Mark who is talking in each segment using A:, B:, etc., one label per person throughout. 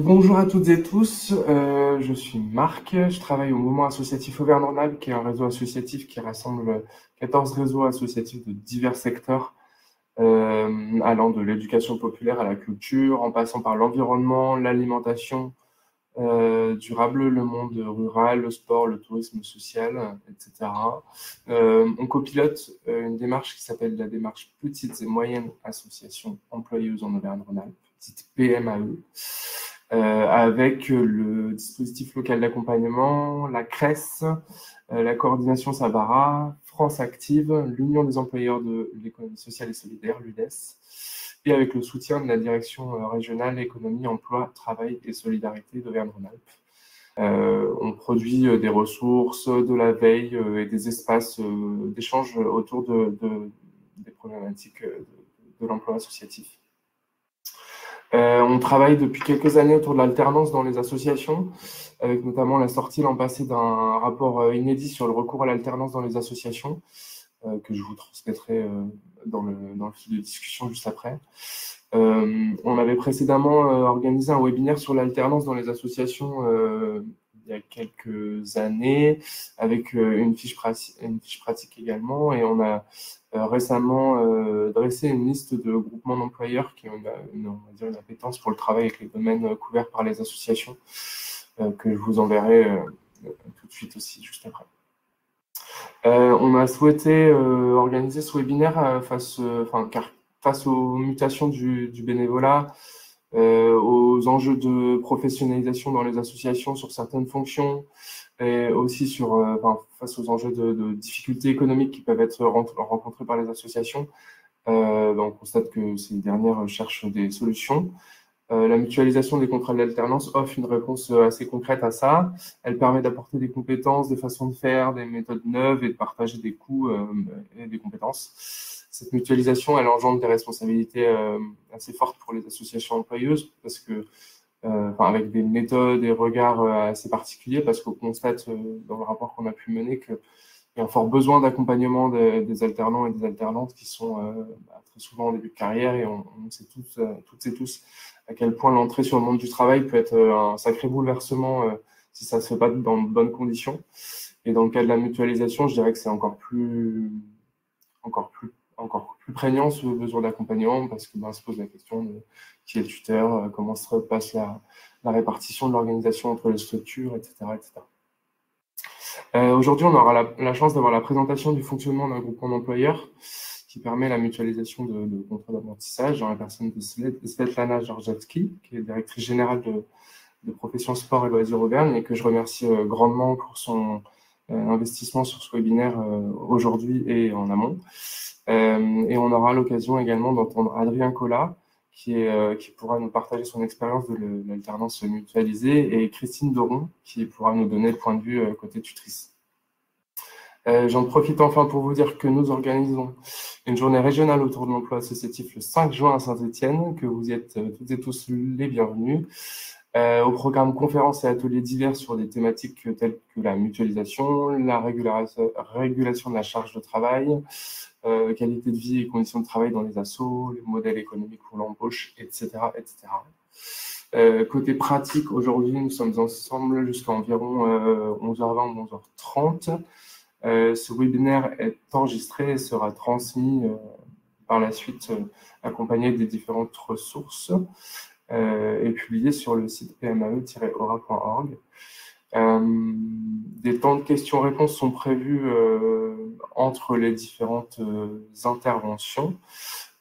A: Bonjour à toutes et tous, je suis Marc, je travaille au Mouvement associatif Auvergne-Rhône-Alpes, qui est un réseau associatif qui rassemble 14 réseaux associatifs de divers secteurs, allant de l'éducation populaire à la culture, en passant par l'environnement, l'alimentation durable, le monde rural, le sport, le tourisme social, etc. On copilote une démarche qui s'appelle la démarche Petites et Moyennes Associations Employeuses en Auvergne-Rhône-Alpes, petite PMAE, avec le dispositif local d'accompagnement, la CRES, la coordination Sabara, France Active, l'Union des employeurs de l'économie sociale et solidaire, l'UDES, et avec le soutien de la direction régionale économie, emploi, travail et solidarité d'Auvergne-Rhône-Alpes. On produit des ressources, de la veille et des espaces d'échange autour des problématiques de l'emploi associatif. On travaille depuis quelques années autour de l'alternance dans les associations, avec notamment la sortie l'an passé d'un rapport inédit sur le recours à l'alternance dans les associations, que je vous transmettrai dans le fil de discussion juste après. On avait précédemment organisé un webinaire sur l'alternance dans les associations il y a quelques années, avec une fiche pratique également, et on a récemment dressé une liste de groupements d'employeurs qui ont on va dire une appétence pour le travail avec les domaines couverts par les associations, que je vous enverrai tout de suite aussi, juste après. On a souhaité organiser ce webinaire car face aux mutations du bénévolat, aux enjeux de professionnalisation dans les associations sur certaines fonctions, et aussi face aux enjeux de difficultés économiques qui peuvent être rencontrés par les associations. On constate que ces dernières cherchent des solutions. La mutualisation des contrats d'alternance offre une réponse assez concrète à ça. Elle permet d'apporter des compétences, des façons de faire, des méthodes neuves et de partager des coûts et des compétences. Cette mutualisation, elle engendre des responsabilités assez fortes pour les associations employeuses parce que, avec des méthodes et regards assez particuliers, parce qu'on constate dans le rapport qu'on a pu mener qu'il y a un fort besoin d'accompagnement des alternants et des alternantes qui sont très souvent en début de carrière, et on sait toutes et tous à quel point l'entrée sur le monde du travail peut être un sacré bouleversement si ça ne se fait pas dans de bonnes conditions. Et dans le cas de la mutualisation, je dirais que c'est encore plus prégnant ce besoin d'accompagnement, parce que se pose la question de qui est le tuteur, comment se passe la répartition de l'organisation entre les structures, etc. etc. Aujourd'hui, on aura la chance d'avoir la présentation du fonctionnement d'un groupement d'employeurs qui permet la mutualisation de contrats d'apprentissage dans la personne de Svetlana Georgievski, qui est directrice générale de Profession Sport et Loisirs Auvergne, et que je remercie grandement pour son investissement sur ce webinaire aujourd'hui et en amont. Et on aura l'occasion également d'entendre Adrien Collat, qui pourra nous partager son expérience de l'alternance mutualisée, et Christine Doron, qui pourra nous donner le point de vue côté tutrice. J'en profite enfin pour vous dire que nous organisons une journée régionale autour de l'emploi associatif le 5 juin à Saint-Étienne, que vous y êtes toutes et tous les bienvenus. Au programme conférences et ateliers divers sur des thématiques telles que la mutualisation, la régulation de la charge de travail, qualité de vie et conditions de travail dans les assos, les modèles économiques pour l'embauche, etc. etc. Côté pratique, aujourd'hui, nous sommes ensemble jusqu'à environ 11h20 ou 11h30. Ce webinaire est enregistré et sera transmis par la suite, accompagné des différentes ressources, et publié sur le site pmae-aura.org. Des temps de questions-réponses sont prévus entre les différentes interventions,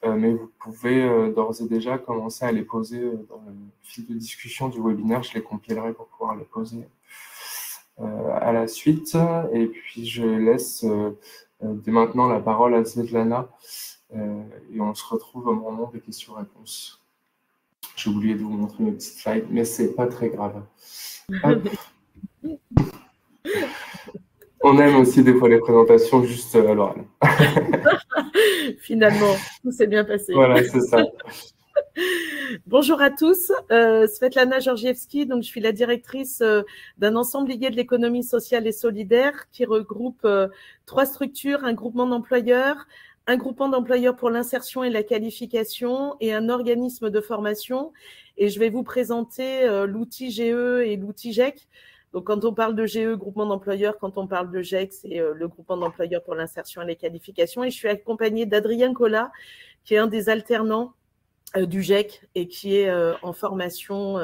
A: mais vous pouvez d'ores et déjà commencer à les poser dans le fil de discussion du webinaire. Je les compilerai pour pouvoir les poser à la suite. Et puis je laisse dès maintenant la parole à Svetlana, et on se retrouve au moment des questions-réponses. J'ai oublié de vous montrer mes petites slides, mais c'est pas très grave. On aime aussi des fois les présentations juste à l'oral.
B: Finalement, tout s'est bien passé.
A: Voilà, c'est ça.
B: Bonjour à tous, Svetlana Georgievski, donc je suis la directrice d'un ensemble lié de l'économie sociale et solidaire qui regroupe 3 structures, un groupement d'employeurs, un groupement d'employeurs pour l'insertion et la qualification et un organisme de formation. et je vais vous présenter l'outil GE et l'outil GEC. Donc, quand on parle de GE, groupement d'employeurs, quand on parle de GEC, c'est le groupement d'employeurs pour l'insertion et les qualifications. Et je suis accompagnée d'Adrien Collat, qui est un des alternants du GEC et qui est en formation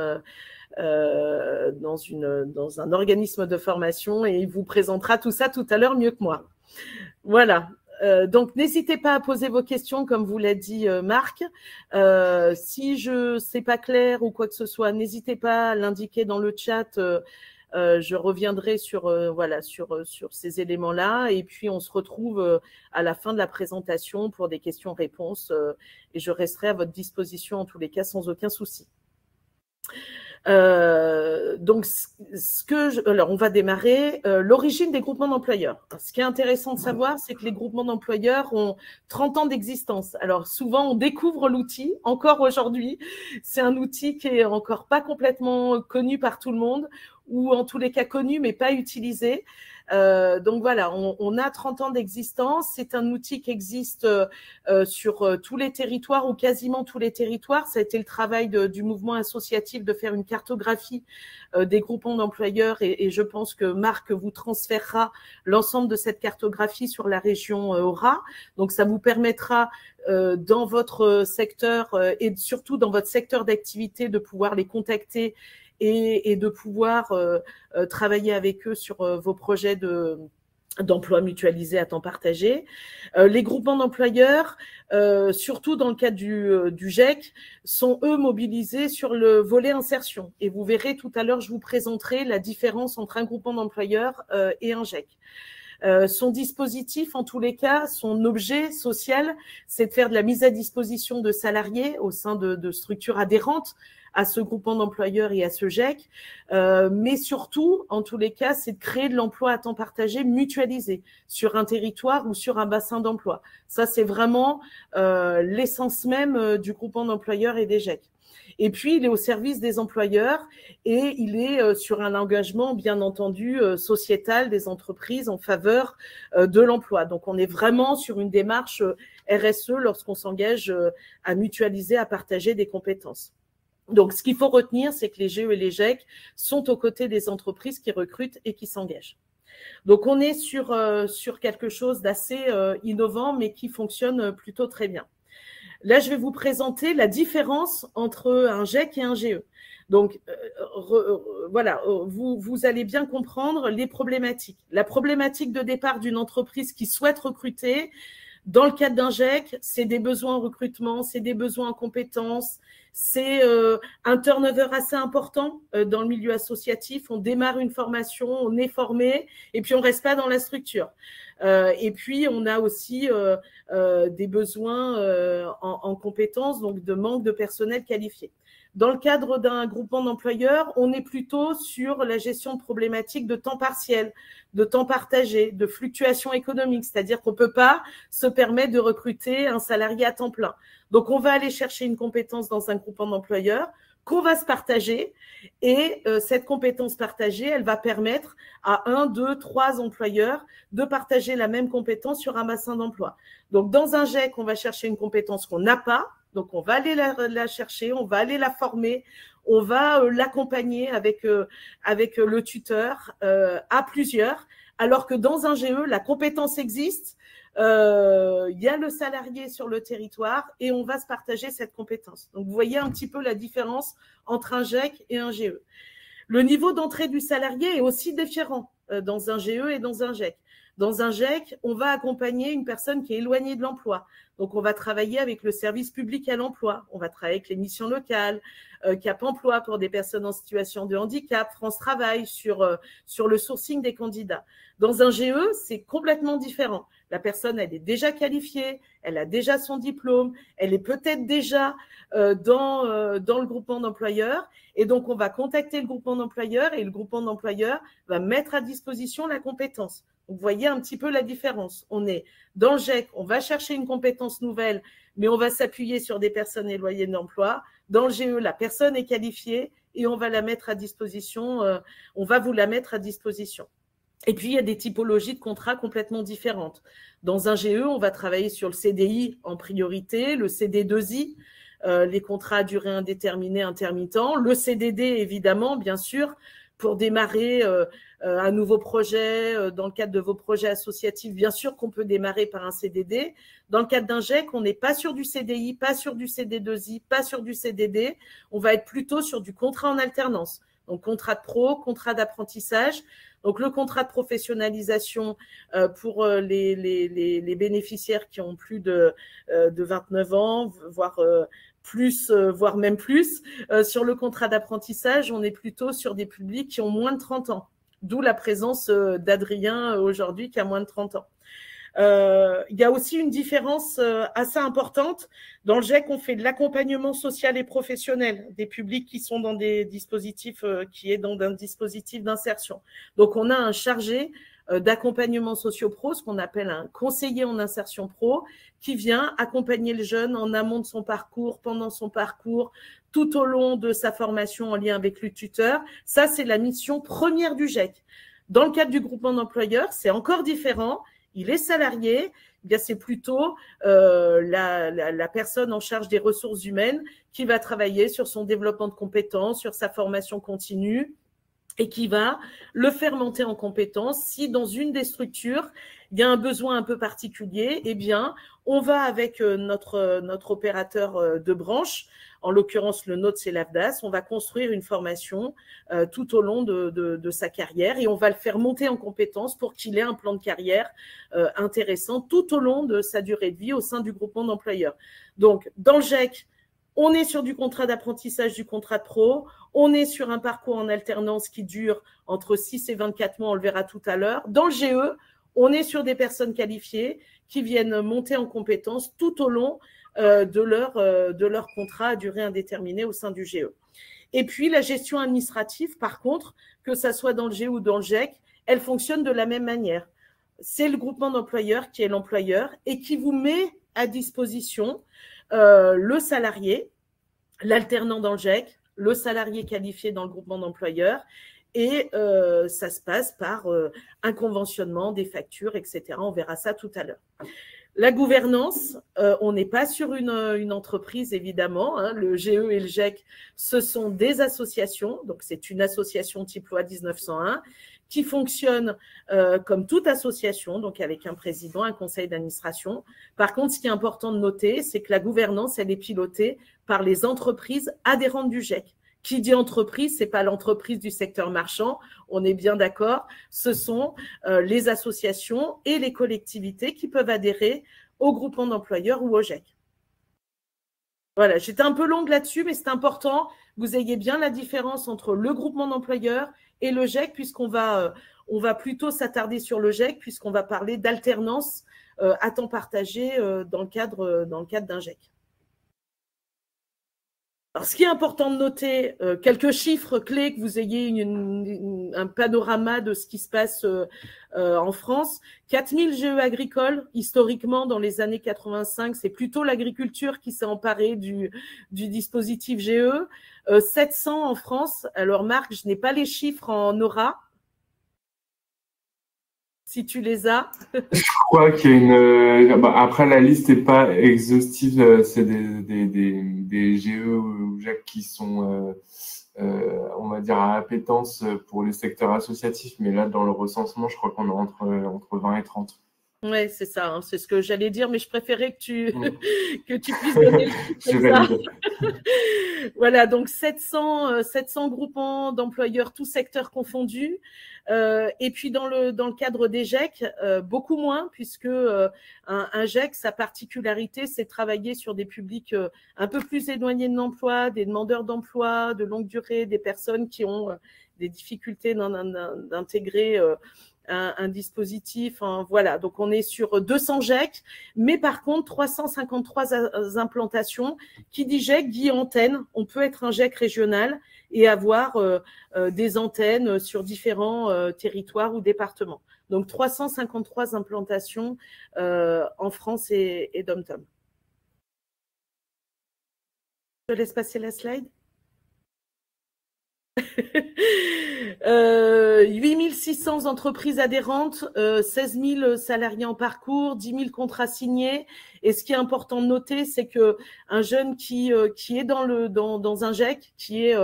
B: dans un organisme de formation, et il vous présentera tout ça tout à l'heure mieux que moi. Voilà. Donc, n'hésitez pas à poser vos questions, comme vous l'a dit Marc. Si je ne sais pas clair ou quoi que ce soit, n'hésitez pas à l'indiquer dans le chat. Je reviendrai sur ces éléments-là, et puis on se retrouve à la fin de la présentation pour des questions-réponses, et je resterai à votre disposition en tous les cas sans aucun souci. Donc, alors on va démarrer. L'origine des groupements d'employeurs. Ce qui est intéressant de savoir, c'est que les groupements d'employeurs ont 30 ans d'existence. Alors souvent, on découvre l'outil, encore aujourd'hui. C'est un outil qui est encore pas complètement connu par tout le monde, ou en tous les cas connu, mais pas utilisé. Donc voilà, on a 30 ans d'existence. C'est un outil qui existe sur tous les territoires, ou quasiment tous les territoires. Ça a été le travail du mouvement associatif de faire une cartographie des groupements d'employeurs, et je pense que Marc vous transférera l'ensemble de cette cartographie sur la région Aura. Donc ça vous permettra dans votre secteur et surtout dans votre secteur d'activité de pouvoir les contacter et de pouvoir travailler avec eux sur vos projets d'emploi mutualisé à temps partagé. Les groupements d'employeurs, surtout dans le cadre du GEC, sont eux mobilisés sur le volet insertion. Et vous verrez tout à l'heure, je vous présenterai la différence entre un groupement d'employeurs et un GEC. Son dispositif, en tous les cas, son objet social, c'est de faire de la mise à disposition de salariés au sein de structures adhérentes à ce groupement d'employeurs et à ce GEC, mais surtout, en tous les cas, c'est de créer de l'emploi à temps partagé mutualisé sur un territoire ou sur un bassin d'emploi. Ça, c'est vraiment l'essence même du groupement d'employeurs et des GEC. Et puis, il est au service des employeurs, et il est sur un engagement, bien entendu, sociétal des entreprises en faveur de l'emploi. Donc, on est vraiment sur une démarche RSE lorsqu'on s'engage à mutualiser, à partager des compétences. Donc, ce qu'il faut retenir, c'est que les GE et les GEC sont aux côtés des entreprises qui recrutent et qui s'engagent. Donc, on est sur quelque chose d'assez innovant, mais qui fonctionne plutôt très bien. Là, je vais vous présenter la différence entre un GEC et un GE. Donc, voilà, vous allez bien comprendre les problématiques. La problématique de départ d'une entreprise qui souhaite recruter, dans le cadre d'un GEC, c'est des besoins en recrutement, c'est des besoins en compétences, c'est un turnover assez important dans le milieu associatif. On démarre une formation, on est formé, et puis on ne reste pas dans la structure. Et puis, on a aussi des besoins en compétences, donc de manque de personnel qualifié. Dans le cadre d'un groupement d'employeurs, on est plutôt sur la gestion de problématiques de temps partiel, de temps partagé, de fluctuations économiques, c'est-à-dire qu'on ne peut pas se permettre de recruter un salarié à temps plein. Donc, on va aller chercher une compétence dans un groupement d'employeurs qu'on va se partager, et cette compétence partagée, elle va permettre à 1, 2, 3 employeurs de partager la même compétence sur un bassin d'emploi. Donc, dans un GEC, on va chercher une compétence qu'on n'a pas, donc on va aller la chercher, on va aller la former, on va l'accompagner avec le tuteur à plusieurs, alors que dans un GE, la compétence existe, il y a le salarié sur le territoire et on va se partager cette compétence. Donc, vous voyez un petit peu la différence entre un GEC et un GE. Le niveau d'entrée du salarié est aussi différent dans un GE et dans un GEC. Dans un GEC, on va accompagner une personne qui est éloignée de l'emploi. Donc, on va travailler avec le service public à l'emploi. On va travailler avec les missions locales, Cap Emploi pour des personnes en situation de handicap, France Travail sur le sourcing des candidats. Dans un GE, c'est complètement différent. La personne, elle est déjà qualifiée, elle a déjà son diplôme, elle est peut-être déjà dans le groupement d'employeurs. Et donc, on va contacter le groupement d'employeurs et le groupement d'employeurs va mettre à disposition la compétence. Vous voyez un petit peu la différence. On est dans le GEC, on va chercher une compétence nouvelle, mais on va s'appuyer sur des personnes éloignées de l'emploi. Dans le GE, la personne est qualifiée et on va la mettre à disposition. On va vous la mettre à disposition. Et puis, il y a des typologies de contrats complètement différentes. Dans un GE, on va travailler sur le CDI en priorité, le CD2I, les contrats à durée indéterminée intermittents, le CDD évidemment, bien sûr, pour démarrer un nouveau projet dans le cadre de vos projets associatifs. Bien sûr qu'on peut démarrer par un CDD. Dans le cadre d'un GEC, on n'est pas sur du CDI, pas sur du CD2I, pas sur du CDD. On va être plutôt sur du contrat en alternance. Donc, contrat de pro, contrat d'apprentissage. Donc, le contrat de professionnalisation pour les bénéficiaires qui ont plus de 29 ans, voire plus, voire même plus. Sur le contrat d'apprentissage, on est plutôt sur des publics qui ont moins de 30 ans. D'où la présence d'Adrien aujourd'hui qui a moins de 30 ans. Il y a aussi une différence assez importante. Dans le GEC, on fait de l'accompagnement social et professionnel des publics qui sont dans des dispositifs, qui est dans un dispositif d'insertion. Donc, on a un chargé d'accompagnement socio-pro, ce qu'on appelle un conseiller en insertion pro, qui vient accompagner le jeune en amont de son parcours, pendant son parcours, tout au long de sa formation en lien avec le tuteur. Ça, c'est la mission première du GEC. Dans le cadre du groupement d'employeurs, c'est encore différent. Il est salarié, eh bien c'est plutôt la personne en charge des ressources humaines qui va travailler sur son développement de compétences, sur sa formation continue et qui va le faire monter en compétences. Si dans une des structures, il y a un besoin un peu particulier, eh bien, on va avec notre opérateur de branche, en l'occurrence le nôtre c'est l'AFDAS, on va construire une formation tout au long de sa carrière et on va le faire monter en compétences pour qu'il ait un plan de carrière intéressant tout au long de sa durée de vie au sein du groupement d'employeurs. Donc, dans le GEC, on est sur du contrat d'apprentissage, du contrat de pro. On est sur un parcours en alternance qui dure entre 6 et 24 mois, on le verra tout à l'heure. Dans le GE, on est sur des personnes qualifiées qui viennent monter en compétences tout au long de leur contrat à durée indéterminée au sein du GE. Et puis, la gestion administrative, par contre, que ça soit dans le GE ou dans le GEC, elle fonctionne de la même manière. C'est le groupement d'employeurs qui est l'employeur et qui vous met à disposition le salarié, l'alternant dans le GEC, le salarié qualifié dans le groupement d'employeurs, et ça se passe par un conventionnement, des factures, etc. On verra ça tout à l'heure. La gouvernance, on n'est pas sur une entreprise, évidemment. Hein. Le GE et le GEC, ce sont des associations. Donc, c'est une association type loi 1901 qui fonctionne comme toute association, donc avec un président, un conseil d'administration. Par contre, ce qui est important de noter, c'est que la gouvernance, elle est pilotée par les entreprises adhérentes du GEC. Qui dit entreprise, c'est pas l'entreprise du secteur marchand, on est bien d'accord, ce sont les associations et les collectivités qui peuvent adhérer au groupement d'employeurs ou au GEC. Voilà, j'étais un peu longue là-dessus, mais c'est important que vous ayez bien la différence entre le groupement d'employeurs et le GEC, puisqu'on va plutôt s'attarder sur le GEC, puisqu'on va parler d'alternance à temps partagé dans le cadre d'un GEC. Alors, ce qui est important de noter, quelques chiffres clés, que vous ayez un panorama de ce qui se passe en France. 4000 GE agricoles, historiquement, dans les années 85, c'est plutôt l'agriculture qui s'est emparée du dispositif GE. 700 en France. Alors, Marc, je n'ai pas les chiffres en aura. Si tu les as.
A: Je crois qu'il y a une. Après, la liste n'est pas exhaustive. C'est des GE ou GEC qui sont, on va dire, à appétence pour les secteurs associatifs. Mais là, dans le recensement, je crois qu'on est entre 20 et 30.
B: Oui, c'est ça, hein, c'est ce que j'allais dire, mais je préférais que tu puisses donner le chiffre comme ça. Voilà, donc 700 groupements d'employeurs, tous secteurs confondus. Et puis dans le cadre des GEC, beaucoup moins, puisque un GEC, sa particularité, c'est de travailler sur des publics un peu plus éloignés de l'emploi, des demandeurs d'emploi de longue durée, des personnes qui ont des difficultés d'intégrer un dispositif. Hein, voilà, donc on est sur 200 GEC, mais par contre 353 implantations. Qui dit GEC dit antenne. On peut être un GEC régional et avoir des antennes sur différents territoires ou départements. Donc 353 implantations en France et dom-tom. Je laisse passer la slide. 8000 600 entreprises adhérentes, 16 000 salariés en parcours, 10 000 contrats signés. Et ce qui est important de noter, c'est que un jeune qui est dans un GEC, qui est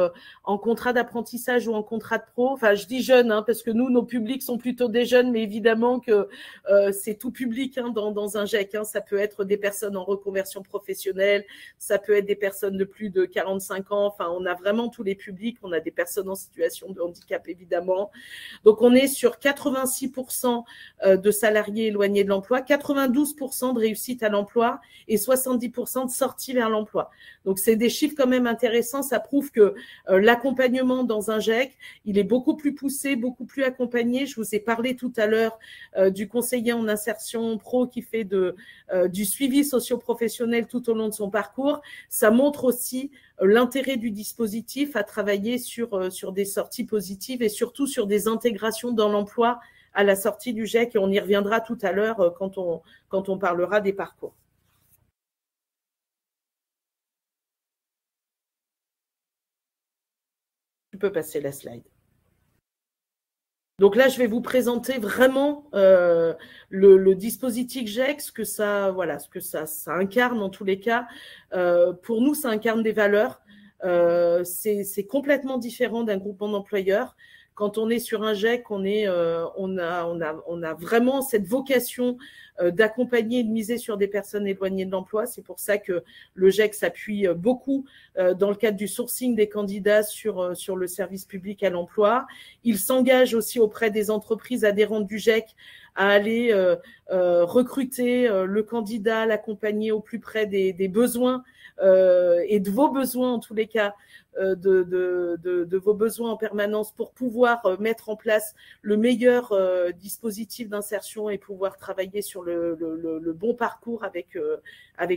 B: en contrat d'apprentissage ou en contrat de pro, enfin je dis jeune parce que nous, nos publics sont plutôt des jeunes, mais évidemment que c'est tout public dans un GEC. Ça peut être des personnes en reconversion professionnelle, ça peut être des personnes de plus de 45 ans. Enfin, on a vraiment tous les publics. On a des personnes en situation de handicap, évidemment. Donc, on est sur 86% de salariés éloignés de l'emploi, 92% de réussite à l'emploi et 70% de sortie vers l'emploi. Donc, c'est des chiffres quand même intéressants. Ça prouve que l'accompagnement dans un GEC, il est beaucoup plus poussé, beaucoup plus accompagné. Je vous ai parlé tout à l'heure du conseiller en insertion pro qui fait du suivi socio-professionnel tout au long de son parcours. Ça montre aussi l'intérêt du dispositif à travailler sur des sorties positives et surtout sur des intégrations dans l'emploi à la sortie du GEC. Et on y reviendra tout à l'heure quand on parlera des parcours. Tu peux passer la slide. Donc là, je vais vous présenter vraiment le dispositif GEC, ce que ça incarne en tous les cas. Pour nous, ça incarne des valeurs. C'est complètement différent d'un groupement d'employeurs. Quand on est sur un GEC, on a vraiment cette vocation d'accompagner et de miser sur des personnes éloignées de l'emploi. C'est pour ça que le GEC s'appuie beaucoup dans le cadre du sourcing des candidats sur le service public à l'emploi. Il s'engage aussi auprès des entreprises adhérentes du GEC à aller recruter le candidat, l'accompagner au plus près des besoins et de vos besoins en tous les cas, de vos besoins en permanence pour pouvoir mettre en place le meilleur dispositif d'insertion et pouvoir travailler sur le bon parcours avec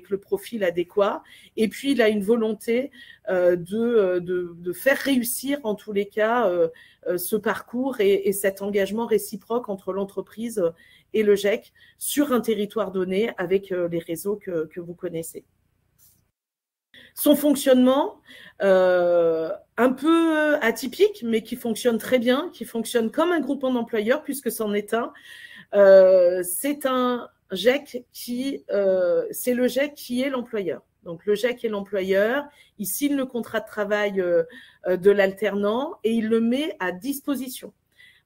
B: le profil adéquat. Et puis, il a une volonté de faire réussir en tous les cas ce parcours et cet engagement réciproque entre l'entreprise et le GEC sur un territoire donné avec les réseaux que vous connaissez. Son fonctionnement, un peu atypique, mais qui fonctionne très bien, qui fonctionne comme un groupement d'employeurs, puisque c'en est un. C'est un GEC c'est le GEC qui est l'employeur. Donc, le GEC est l'employeur, il signe le contrat de travail de l'alternant et il le met à disposition.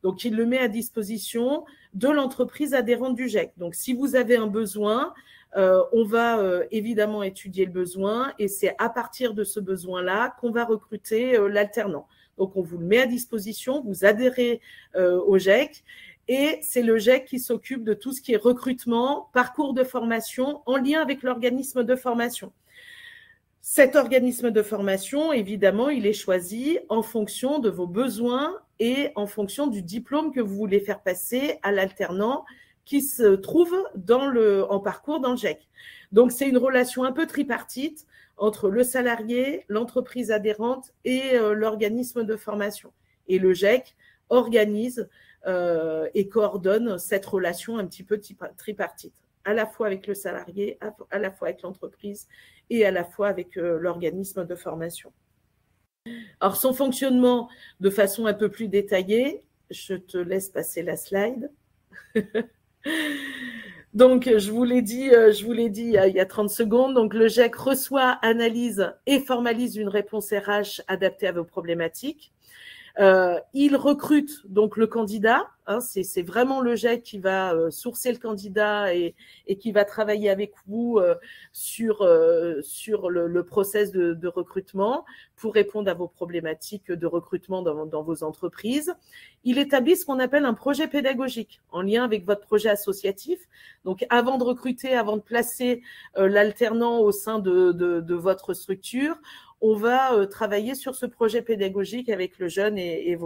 B: Donc, il le met à disposition de l'entreprise adhérente du GEC. Donc, si vous avez un besoin, on va évidemment étudier le besoin et c'est à partir de ce besoin-là qu'on va recruter l'alternant. Donc, on vous le met à disposition, vous adhérez au GEC et c'est le GEC qui s'occupe de tout ce qui est recrutement, parcours de formation en lien avec l'organisme de formation. Cet organisme de formation, évidemment, il est choisi en fonction de vos besoins et en fonction du diplôme que vous voulez faire passer à l'alternant qui se trouve en parcours dans le GEC. Donc, c'est une relation un peu tripartite entre le salarié, l'entreprise adhérente et l'organisme de formation. Et le GEC organise et coordonne cette relation un petit peu tripartite, à la fois avec le salarié, à la fois avec l'entreprise et à la fois avec l'organisme de formation. Alors, son fonctionnement de façon un peu plus détaillée, je te laisse passer la slide. Donc, je vous l'ai dit il y a 30 secondes. Donc, le GEC reçoit, analyse et formalise une réponse RH adaptée à vos problématiques. Il recrute donc le candidat. C'est vraiment le GEC qui va sourcer le candidat et qui va travailler avec vous sur le process de recrutement pour répondre à vos problématiques de recrutement dans vos entreprises. Il établit ce qu'on appelle un projet pédagogique en lien avec votre projet associatif. Donc, avant de recruter, avant de placer l'alternant au sein de votre structure, on va travailler sur ce projet pédagogique avec le jeune et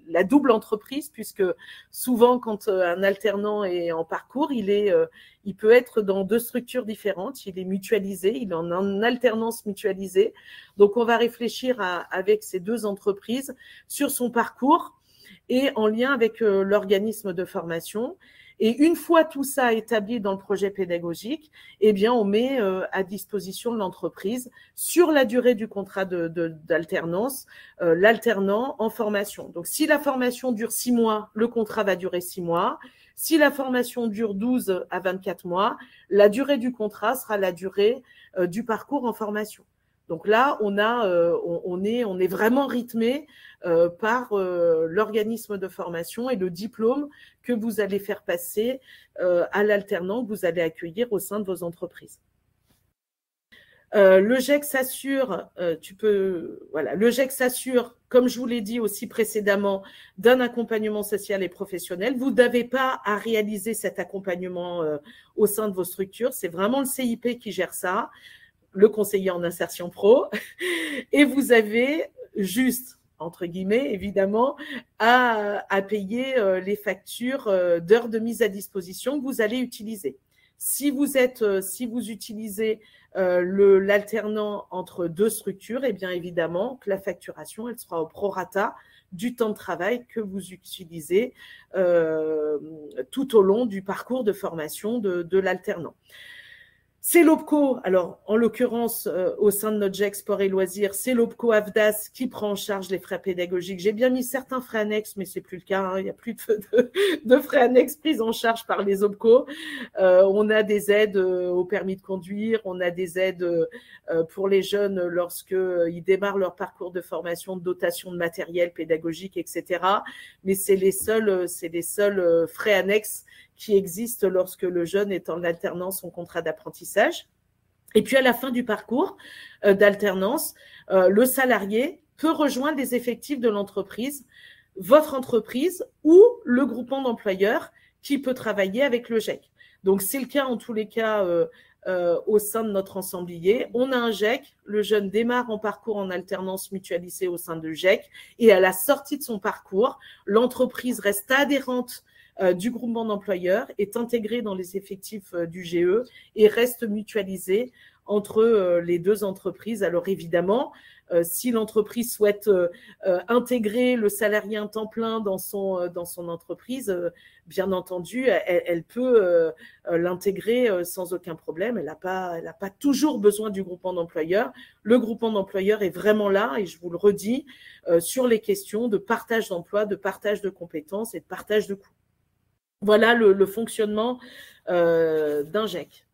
B: la double entreprise, puisque souvent, quand un alternant est en parcours, il peut être dans deux structures différentes. Il est mutualisé, il est en alternance mutualisée. Donc, on va réfléchir avec ces deux entreprises sur son parcours et en lien avec l'organisme de formation. Et une fois tout ça établi dans le projet pédagogique, eh bien, on met à disposition de l'entreprise sur la durée du contrat d'alternance, l'alternant en formation. Donc, si la formation dure 6 mois, le contrat va durer 6 mois. Si la formation dure 12 à 24 mois, la durée du contrat sera la durée du parcours en formation. Donc là, on est vraiment rythmé par l'organisme de formation et le diplôme que vous allez faire passer à l'alternant que vous allez accueillir au sein de vos entreprises. Le GEC s'assure, le GEC s'assure, comme je vous l'ai dit aussi précédemment, d'un accompagnement social et professionnel. Vous n'avez pas à réaliser cet accompagnement au sein de vos structures. C'est vraiment le CIP qui gère ça, le conseiller en insertion pro. Et vous avez juste, entre guillemets, évidemment, à payer les factures d'heures de mise à disposition que vous allez utiliser. Si vous utilisez l'alternant entre 2 structures, eh bien évidemment que la facturation, elle sera au prorata du temps de travail que vous utilisez tout au long du parcours de formation de l'alternant. C'est l'OPCO, alors en l'occurrence au sein de notre GEC Sport et Loisirs, c'est l'OPCO AFDAS qui prend en charge les frais pédagogiques. J'ai bien mis certains frais annexes, mais c'est plus le cas, hein. Il n'y a plus de frais annexes pris en charge par les OPCO. On a des aides au permis de conduire, on a des aides pour les jeunes lorsqu'ils démarrent leur parcours de formation, de dotation de matériel pédagogique, etc. Mais c'est les seuls frais annexes qui existe lorsque le jeune est en alternance en contrat d'apprentissage. Et puis, à la fin du parcours d'alternance, le salarié peut rejoindre les effectifs de l'entreprise, votre entreprise ou le groupement d'employeurs qui peut travailler avec le GEC. Donc, c'est le cas en tous les cas au sein de notre ensemblier. On a un GEC, le jeune démarre en parcours en alternance mutualisée au sein de GEC et à la sortie de son parcours, l'entreprise reste adhérente du groupement d'employeurs, est intégré dans les effectifs du GE et reste mutualisé entre les 2 entreprises. Alors évidemment, si l'entreprise souhaite intégrer le salarié à temps plein dans son entreprise, bien entendu, elle peut l'intégrer sans aucun problème. Elle n'a pas toujours besoin du groupement d'employeurs. Le groupement d'employeurs est vraiment là, et je vous le redis, sur les questions de partage d'emploi, de partage de compétences et de partage de coûts. Voilà le fonctionnement d'un GEC.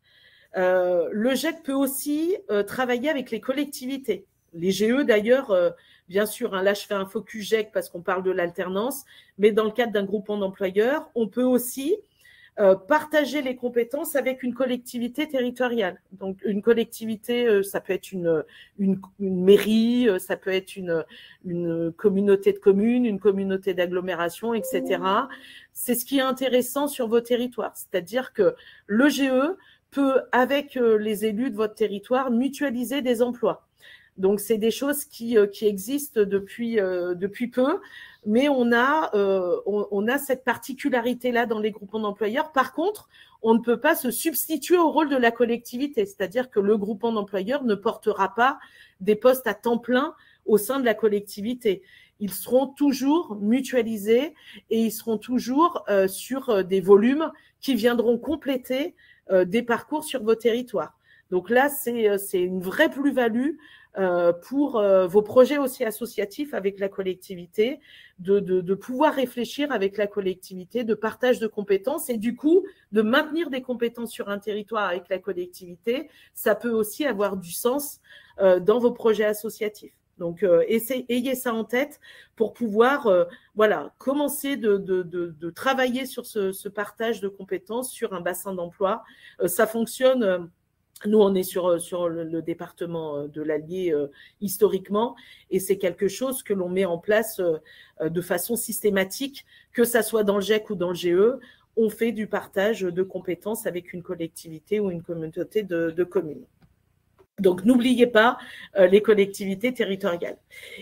B: Le GEC peut aussi travailler avec les collectivités. Les GE, d'ailleurs, bien sûr, hein, là, je fais un focus GEC parce qu'on parle de l'alternance, mais dans le cadre d'un groupement d'employeurs, on peut aussi partager les compétences avec une collectivité territoriale. Donc, une collectivité, ça peut être une mairie, ça peut être une communauté de communes, une communauté d'agglomération, etc. C'est ce qui est intéressant sur vos territoires. C'est-à-dire que le GE peut, avec les élus de votre territoire, mutualiser des emplois. Donc, c'est des choses qui existent depuis peu, mais on a cette particularité-là dans les groupements d'employeurs. Par contre, on ne peut pas se substituer au rôle de la collectivité, c'est-à-dire que le groupement d'employeurs ne portera pas des postes à temps plein au sein de la collectivité. Ils seront toujours mutualisés et ils seront toujours sur des volumes qui viendront compléter des parcours sur vos territoires. Donc là, c'est une vraie plus-value pour vos projets aussi associatifs avec la collectivité, de pouvoir réfléchir avec la collectivité, de partage de compétences et du coup, de maintenir des compétences sur un territoire avec la collectivité. Ça peut aussi avoir du sens dans vos projets associatifs. Donc, ayez ça en tête pour pouvoir commencer de travailler sur ce partage de compétences sur un bassin d'emploi. Ça fonctionne. Nous, on est sur le département de l'Allier historiquement, et c'est quelque chose que l'on met en place de façon systématique, que ça soit dans le GEC ou dans le GE. On fait du partage de compétences avec une collectivité ou une communauté de communes. Donc, n'oubliez pas les collectivités territoriales.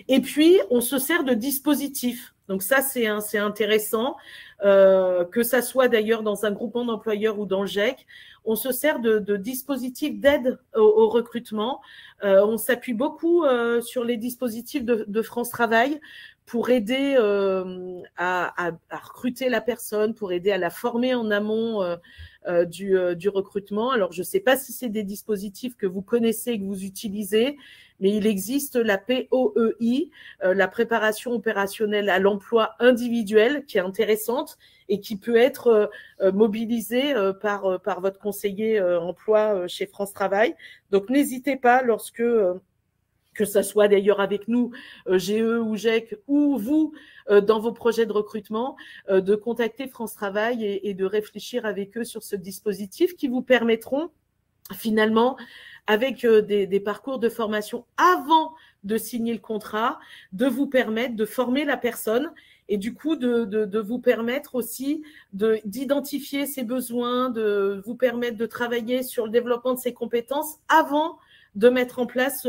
B: Et puis, on se sert de dispositifs. Donc, ça, c'est intéressant, que ça soit d'ailleurs dans un groupement d'employeurs ou dans le GEC. on se sert de dispositifs d'aide au recrutement. On s'appuie beaucoup sur les dispositifs de France Travail pour aider à recruter la personne, pour aider à la former en amont du recrutement. Alors, je ne sais pas si c'est des dispositifs que vous connaissez et que vous utilisez, mais il existe la POEI, la préparation opérationnelle à l'emploi individuel, qui est intéressante et qui peut être mobilisée par votre conseiller emploi chez France Travail. Donc, n'hésitez pas lorsque que ça soit d'ailleurs avec nous, GE ou GEC, ou vous, dans vos projets de recrutement, de contacter France Travail et de réfléchir avec eux sur ce dispositif qui vous permettront finalement, avec des parcours de formation avant de signer le contrat, de vous permettre de former la personne et du coup de vous permettre aussi d'identifier ses besoins, de vous permettre de travailler sur le développement de ses compétences avant de mettre en place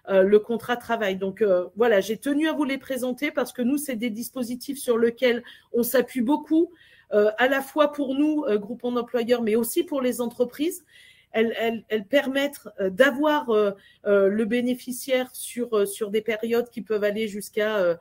B: le contrat de travail. Donc voilà, j'ai tenu à vous les présenter parce que nous, c'est des dispositifs sur lesquels on s'appuie beaucoup, à la fois pour nous, groupement d'employeurs, mais aussi pour les entreprises. Elles permettent d'avoir le bénéficiaire sur des périodes qui peuvent aller jusqu'à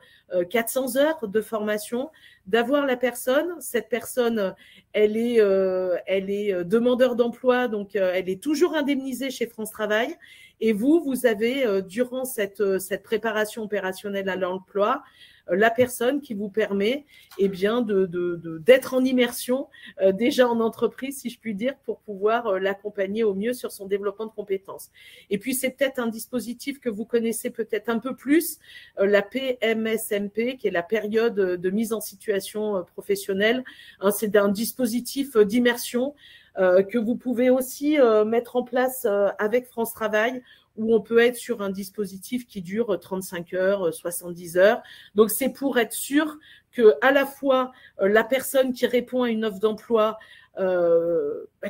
B: 400 heures de formation, d'avoir la personne. Cette personne, elle est demandeur d'emploi, donc elle est toujours indemnisée chez France Travail. Et vous avez, durant cette préparation opérationnelle à l'emploi, la personne qui vous permet bien, d'être en immersion déjà en entreprise, si je puis dire, pour pouvoir l'accompagner au mieux sur son développement de compétences. Et puis, c'est peut-être un dispositif que vous connaissez peut-être un peu plus, la PMSMP, qui est la période de mise en situation professionnelle. C'est un dispositif d'immersion que vous pouvez aussi mettre en place avec France Travail, où on peut être sur un dispositif qui dure 35 heures, 70 heures. Donc, c'est pour être sûr que à la fois la personne qui répond à une offre d'emploi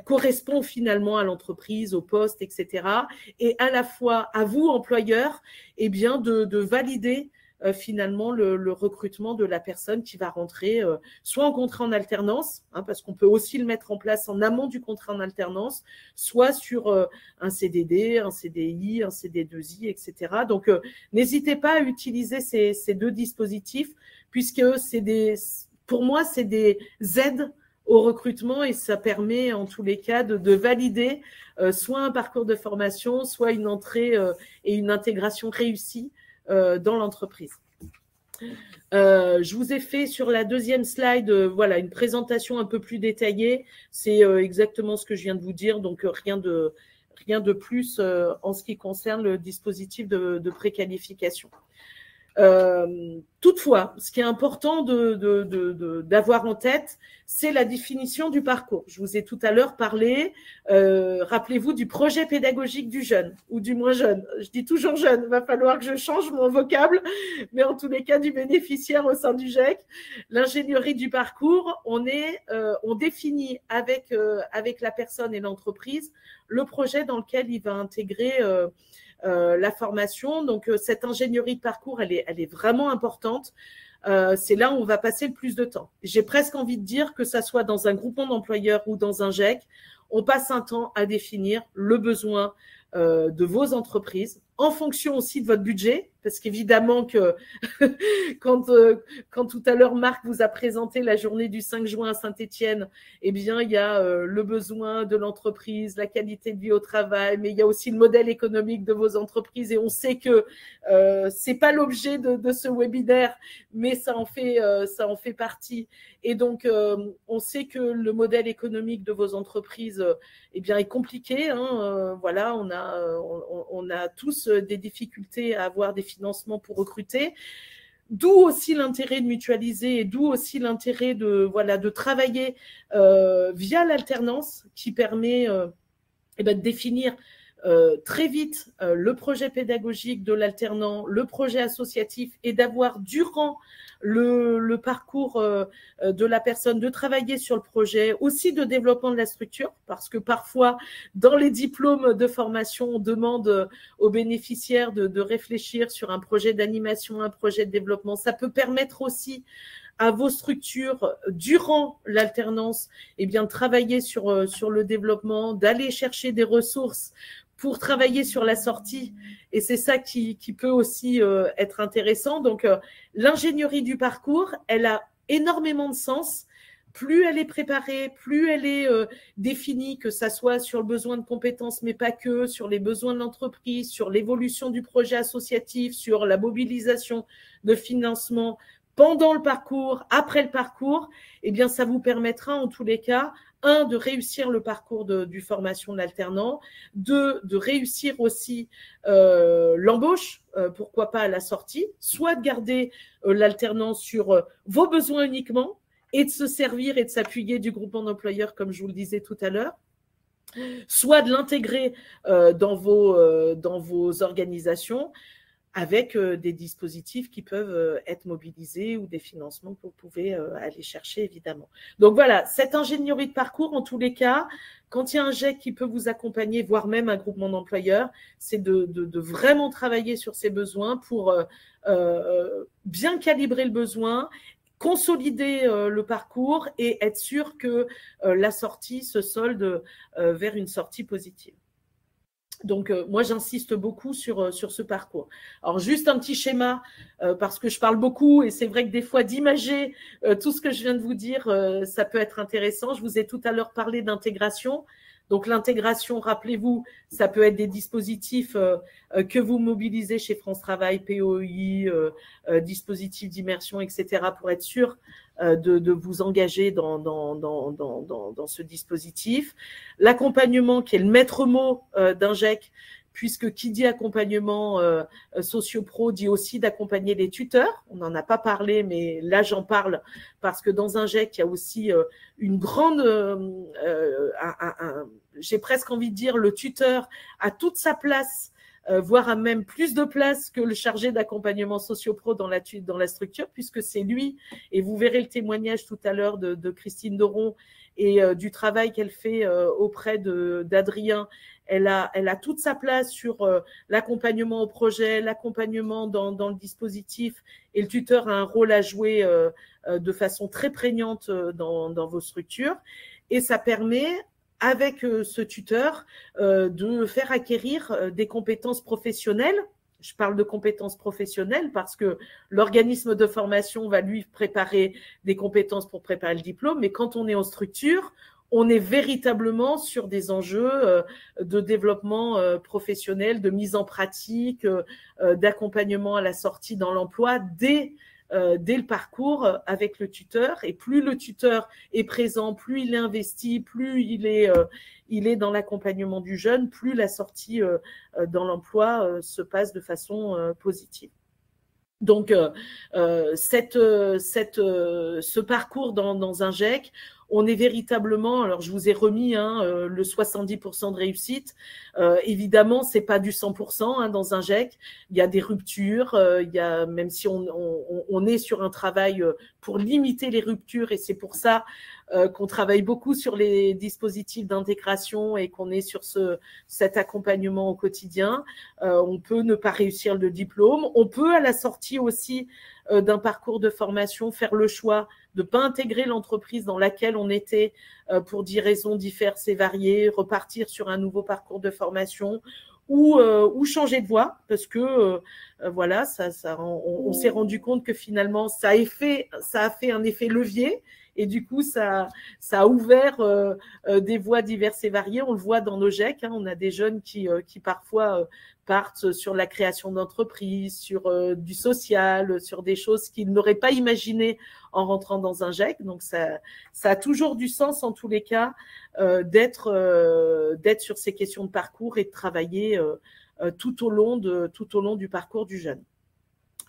B: correspond finalement à l'entreprise, au poste, etc. Et à la fois à vous, employeur, bien de valider finalement le recrutement de la personne qui va rentrer soit en contrat en alternance, parce qu'on peut aussi le mettre en place en amont du contrat en alternance, soit sur un CDD, un CDI, un CD2I, etc. Donc, n'hésitez pas à utiliser ces deux dispositifs puisque pour moi, c'est des aides au recrutement et ça permet en tous les cas de valider soit un parcours de formation, soit une entrée et une intégration réussie dans l'entreprise. Je vous ai fait sur la deuxième slide voilà, une présentation un peu plus détaillée. C'est exactement ce que je viens de vous dire, donc rien de plus en ce qui concerne le dispositif de préqualification. Toutefois, ce qui est important d'avoir en tête, c'est la définition du parcours. Je vous ai tout à l'heure parlé, rappelez-vous, du projet pédagogique du jeune, ou du moins jeune. Je dis toujours jeune, il va falloir que je change mon vocable, mais en tous les cas du bénéficiaire au sein du GEC. L'ingénierie du parcours, on définit avec la personne et l'entreprise le projet dans lequel il va intégrer la formation. Donc, cette ingénierie de parcours, elle est vraiment importante. C'est là où on va passer le plus de temps. J'ai presque envie de dire que ça soit dans un groupement d'employeurs ou dans un GEC, on passe un temps à définir le besoin de vos entreprises en fonction aussi de votre budget, parce qu'évidemment que quand tout à l'heure Marc vous a présenté la journée du 5 juin à Saint-Étienne, bien il y a le besoin de l'entreprise, la qualité de vie au travail, mais il y a aussi le modèle économique de vos entreprises et on sait que c'est pas l'objet de ce webinaire, mais ça en fait partie. Et donc on sait que le modèle économique de vos entreprises est compliqué. Voilà, on a tous des difficultés à avoir des financements pour recruter. D'où aussi l'intérêt de mutualiser et d'où aussi l'intérêt de travailler via l'alternance qui permet de définir très vite le projet pédagogique de l'alternant, le projet associatif et d'avoir durant le parcours de la personne, de travailler sur le projet, aussi de développement de la structure, parce que parfois, dans les diplômes de formation, on demande aux bénéficiaires de réfléchir sur un projet d'animation, un projet de développement. Ça peut permettre aussi à vos structures durant l'alternance, eh bien, travailler sur le développement, d'aller chercher des ressources pour travailler sur la sortie. Et c'est ça qui peut aussi être intéressant. Donc, l'ingénierie du parcours, elle a énormément de sens. Plus elle est préparée, plus elle est définie, que ça soit sur le besoin de compétences, mais pas que, sur les besoins de l'entreprise, sur l'évolution du projet associatif, sur la mobilisation de financement pendant le parcours, après le parcours, eh bien, ça vous permettra en tous les cas, un, de réussir le parcours du formation de l'alternant, deux, de réussir aussi l'embauche, pourquoi pas à la sortie, soit de garder l'alternance sur vos besoins uniquement, et de se servir et de s'appuyer du groupement d'employeurs, comme je vous le disais tout à l'heure, soit de l'intégrer dans vos organisations avec des dispositifs qui peuvent être mobilisés ou des financements que vous pouvez aller chercher, évidemment. Donc voilà, cette ingénierie de parcours, en tous les cas, quand il y a un GEC qui peut vous accompagner, voire même un groupement d'employeurs, c'est de vraiment travailler sur ces besoins pour bien calibrer le besoin, consolider le parcours et être sûr que la sortie se solde vers une sortie positive. Donc, moi, j'insiste beaucoup sur ce parcours. Alors, juste un petit schéma, parce que je parle beaucoup et c'est vrai que des fois, d'imager tout ce que je viens de vous dire, ça peut être intéressant. Je vous ai tout à l'heure parlé d'intégration. Donc, l'intégration, rappelez-vous, ça peut être des dispositifs que vous mobilisez chez France Travail, POI, dispositifs d'immersion, etc., pour être sûr de vous engager dans ce dispositif. L'accompagnement, qui est le maître mot d'un GEC, puisque qui dit accompagnement socio-pro dit aussi d'accompagner les tuteurs. On n'en a pas parlé, mais là, j'en parle parce que dans un GEC, il y a aussi une grande... j'ai presque envie de dire, le tuteur a toute sa place, voire a même plus de place que le chargé d'accompagnement socio-pro dans la structure, puisque c'est lui, et vous verrez le témoignage tout à l'heure de Christine Doron et du travail qu'elle fait auprès d'Adrien. Elle a toute sa place sur l'accompagnement au projet, l'accompagnement dans le dispositif, et le tuteur a un rôle à jouer de façon très prégnante dans vos structures. Et ça permet, avec ce tuteur, de faire acquérir des compétences professionnelles. Je parle de compétences professionnelles parce que l'organisme de formation va lui préparer des compétences pour préparer le diplôme, mais quand on est en structure, on est véritablement sur des enjeux de développement professionnel, de mise en pratique, d'accompagnement à la sortie dans l'emploi dès le parcours avec le tuteur. Et plus le tuteur est présent, plus il est investi, plus il est dans l'accompagnement du jeune, plus la sortie dans l'emploi se passe de façon positive. Donc, ce parcours dans un GEC, on est véritablement, alors je vous ai remis le 70% de réussite. Évidemment, c'est pas du 100% dans un GEC. Il y a des ruptures. Il y a, même si on est sur un travail pour limiter les ruptures, et c'est pour ça qu'on travaille beaucoup sur les dispositifs d'intégration et qu'on est sur cet accompagnement au quotidien. On peut ne pas réussir le diplôme. On peut, à la sortie aussi d'un parcours de formation, faire le choix de ne pas intégrer l'entreprise dans laquelle on était pour des raisons diverses et variées, repartir sur un nouveau parcours de formation ou changer de voie, parce que voilà, on s'est rendu compte que finalement, ça a fait un effet levier. Et du coup, ça a ouvert des voies diverses et variées. On le voit dans nos GEC. On a des jeunes qui parfois partent sur la création d'entreprises, sur du social, sur des choses qu'ils n'auraient pas imaginées en rentrant dans un GEC. Donc, ça a toujours du sens, en tous les cas, d'être sur ces questions de parcours et de travailler tout au long du parcours du jeune.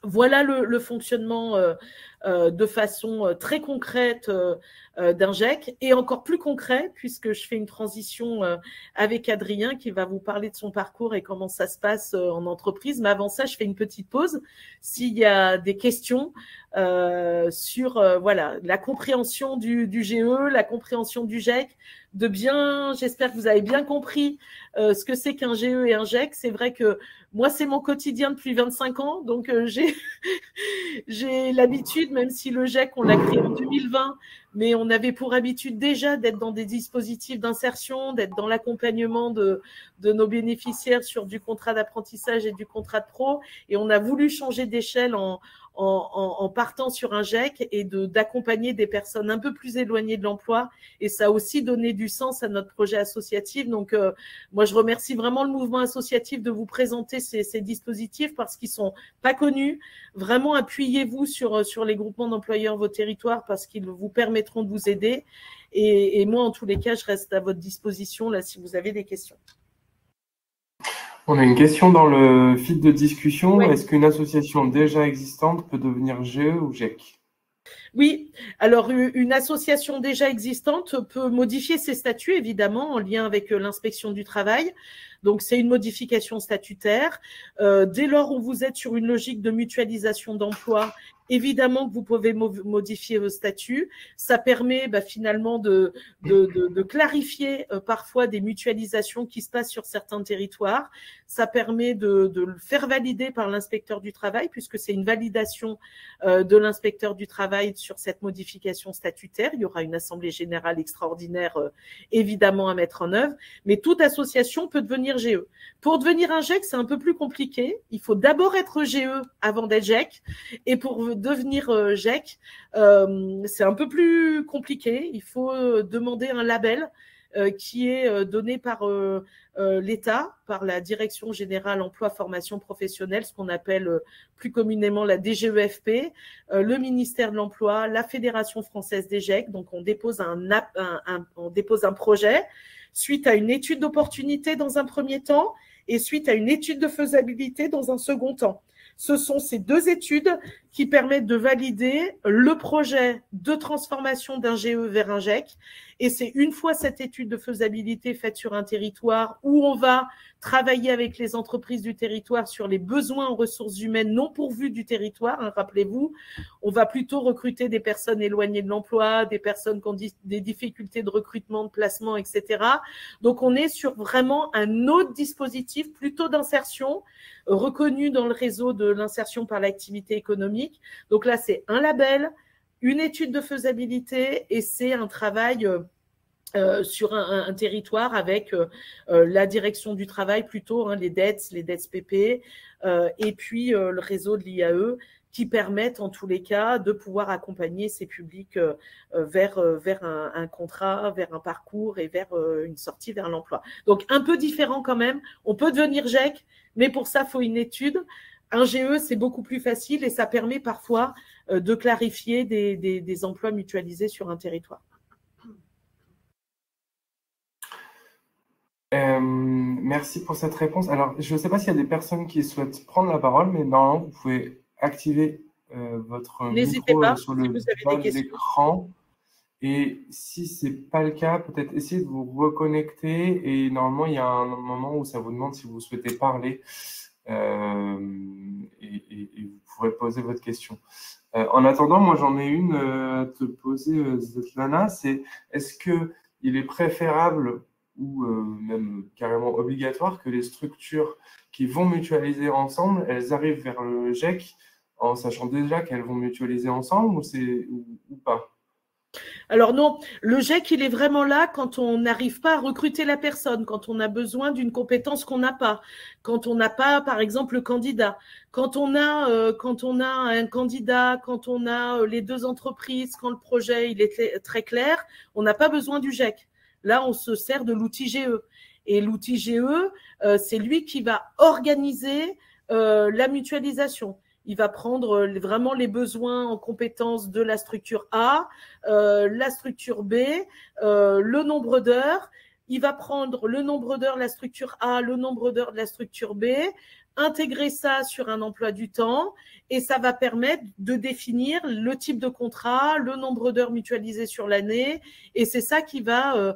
B: Voilà le fonctionnement de façon très concrète d'un GEC, et encore plus concret, puisque je fais une transition avec Adrien qui va vous parler de son parcours et comment ça se passe en entreprise. Mais avant ça, je fais une petite pause. S'il y a des questions sur voilà, la compréhension du GE, la compréhension du GEC, j'espère que vous avez bien compris ce que c'est qu'un GE et un GEC. C'est vrai que moi, c'est mon quotidien depuis 25 ans, donc j'ai l'habitude habitude, même si le GEC, on l'a créé en 2020, mais on avait pour habitude déjà d'être dans des dispositifs d'insertion, d'être dans l'accompagnement de nos bénéficiaires sur du contrat d'apprentissage et du contrat de pro. Et on a voulu changer d'échelle en partant sur un GEC et d'accompagner des personnes un peu plus éloignées de l'emploi. Et ça a aussi donné du sens à notre projet associatif. Donc, moi, je remercie vraiment le mouvement associatif de vous présenter ces dispositifs parce qu'ils sont pas connus. Vraiment, appuyez-vous sur les groupements d'employeurs vos territoires parce qu'ils vous permettront de vous aider. Et moi, en tous les cas, je reste à votre disposition là si vous avez des questions.
A: On a une question dans le fil de discussion.
B: Ouais.
A: Est-ce qu'une association déjà existante peut devenir GE ou GEC?
B: Oui, alors une association déjà existante peut modifier ses statuts, évidemment, en lien avec l'inspection du travail. Donc, c'est une modification statutaire. Dès lors où vous êtes sur une logique de mutualisation d'emploi, évidemment que vous pouvez modifier vos statuts. Ça permet finalement de clarifier parfois des mutualisations qui se passent sur certains territoires. Ça permet de le faire valider par l'inspecteur du travail, puisque c'est une validation de l'inspecteur du travail sur cette modification statutaire. Il y aura une assemblée générale extraordinaire, évidemment, à mettre en œuvre. Mais toute association peut devenir GE. Pour devenir un GEC, c'est un peu plus compliqué. Il faut d'abord être GE avant d'être GEC. Et pour devenir GEC, c'est un peu plus compliqué. Il faut demander un label qui est donné par l'État, par la Direction générale emploi formation professionnelle, ce qu'on appelle plus communément la DGEFP, le ministère de l'Emploi, la Fédération française des GEC. Donc, on dépose on dépose un projet suite à une étude d'opportunité dans un premier temps et suite à une étude de faisabilité dans un second temps. Ce sont ces deux études qui permettent de valider le projet de transformation d'un GE vers un GEC. Et c'est une fois cette étude de faisabilité faite sur un territoire où on va travailler avec les entreprises du territoire sur les besoins en ressources humaines non pourvues du territoire. Hein, rappelez-vous, on va plutôt recruter des personnes éloignées de l'emploi, des personnes qui ont des difficultés de recrutement, de placement, etc. Donc, on est sur vraiment un autre dispositif plutôt d'insertion reconnu dans le réseau de l'insertion par l'activité économique. Donc là, c'est un label, une étude de faisabilité et c'est un travail sur un territoire avec la direction du travail plutôt, hein, les DETS PP, et puis le réseau de l'IAE qui permettent en tous les cas de pouvoir accompagner ces publics vers un contrat, vers un parcours et vers une sortie vers l'emploi. Donc un peu différent quand même. On peut devenir GEC, mais pour ça, il faut une étude. Un GE, c'est beaucoup plus facile et ça permet parfois de clarifier des emplois mutualisés sur un territoire.
A: Merci pour cette réponse. Alors, je ne sais pas s'il y a des personnes qui souhaitent prendre la parole, mais normalement, vous pouvez activer votre micro sur le bas de l'écran. Et si ce n'est pas le cas, peut-être essayez de vous reconnecter. Et normalement, il y a un moment où ça vous demande si vous souhaitez parler. Et vous pourrez poser votre question. En attendant, moi, j'en ai une à te poser, Svetlana. C'est est-ce qu'il est préférable ou même carrément obligatoire que les structures qui vont mutualiser ensemble, elles arrivent vers le GEC en sachant déjà qu'elles vont mutualiser ensemble ou pas?
B: Alors non, le GEC, il est vraiment là quand on n'arrive pas à recruter la personne, quand on a besoin d'une compétence qu'on n'a pas, quand on n'a pas, par exemple, le candidat. Quand on a un candidat, quand on a les deux entreprises, quand le projet il est très clair, on n'a pas besoin du GEC. Là, on se sert de l'outil GE. Et l'outil GE, c'est lui qui va organiser la mutualisation. Il va prendre vraiment les besoins en compétences de la structure A, la structure B, le nombre d'heures. Il va prendre le nombre d'heures de la structure A, le nombre d'heures de la structure B, intégrer ça sur un emploi du temps et ça va permettre de définir le type de contrat, le nombre d'heures mutualisées sur l'année et c'est ça qui va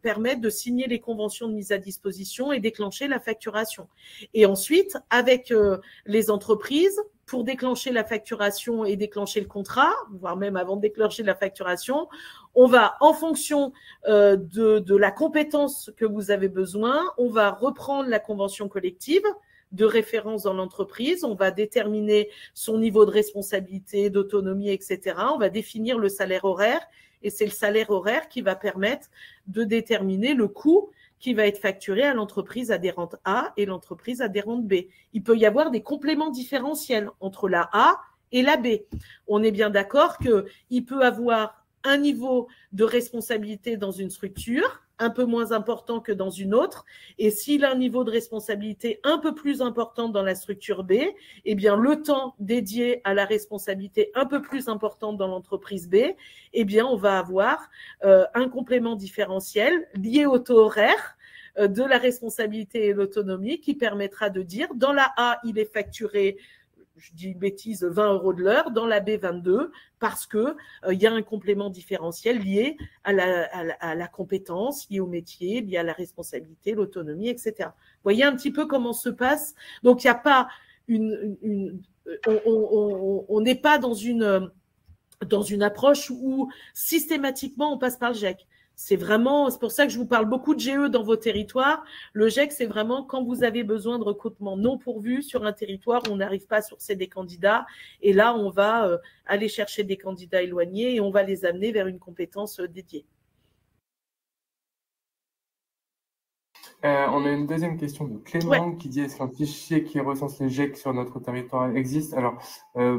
B: permettre de signer les conventions de mise à disposition et déclencher la facturation. Et ensuite, avec les entreprises, pour déclencher la facturation et déclencher le contrat, voire même avant de déclencher la facturation, on va, en fonction de la compétence que vous avez besoin, on va reprendre la convention collective de référence dans l'entreprise, on va déterminer son niveau de responsabilité, d'autonomie, etc. On va définir le salaire horaire et c'est le salaire horaire qui va permettre de déterminer le coût qui va être facturé à l'entreprise adhérente A et l'entreprise adhérente B. Il peut y avoir des compléments différentiels entre la A et la B. On est bien d'accord qu'il peut avoir un niveau de responsabilité dans une structure un peu moins important que dans une autre, et s'il a un niveau de responsabilité un peu plus important dans la structure B, eh bien le temps dédié à la responsabilité un peu plus importante dans l'entreprise B, eh bien on va avoir un complément différentiel lié au taux horaire de la responsabilité et l'autonomie qui permettra de dire dans la A, il est facturé, je dis une bêtise, 20 € de l'heure, dans la B 22, parce que y a un complément différentiel lié à la compétence, lié au métier, lié à la responsabilité, l'autonomie, etc. Vous voyez un petit peu comment se passe. Donc il n'y a pas on n'est pas dans une approche où systématiquement on passe par le GEC. C'est pour ça que je vous parle beaucoup de GE dans vos territoires. Le GEC, c'est vraiment quand vous avez besoin de recrutement non pourvu sur un territoire où on n'arrive pas à sourcer des candidats. Et là, on va aller chercher des candidats éloignés et on va les amener vers une compétence dédiée.
A: On a une deuxième question de Clément qui dit: est-ce qu'un fichier qui recense les GEC sur notre territoire existe? Alors,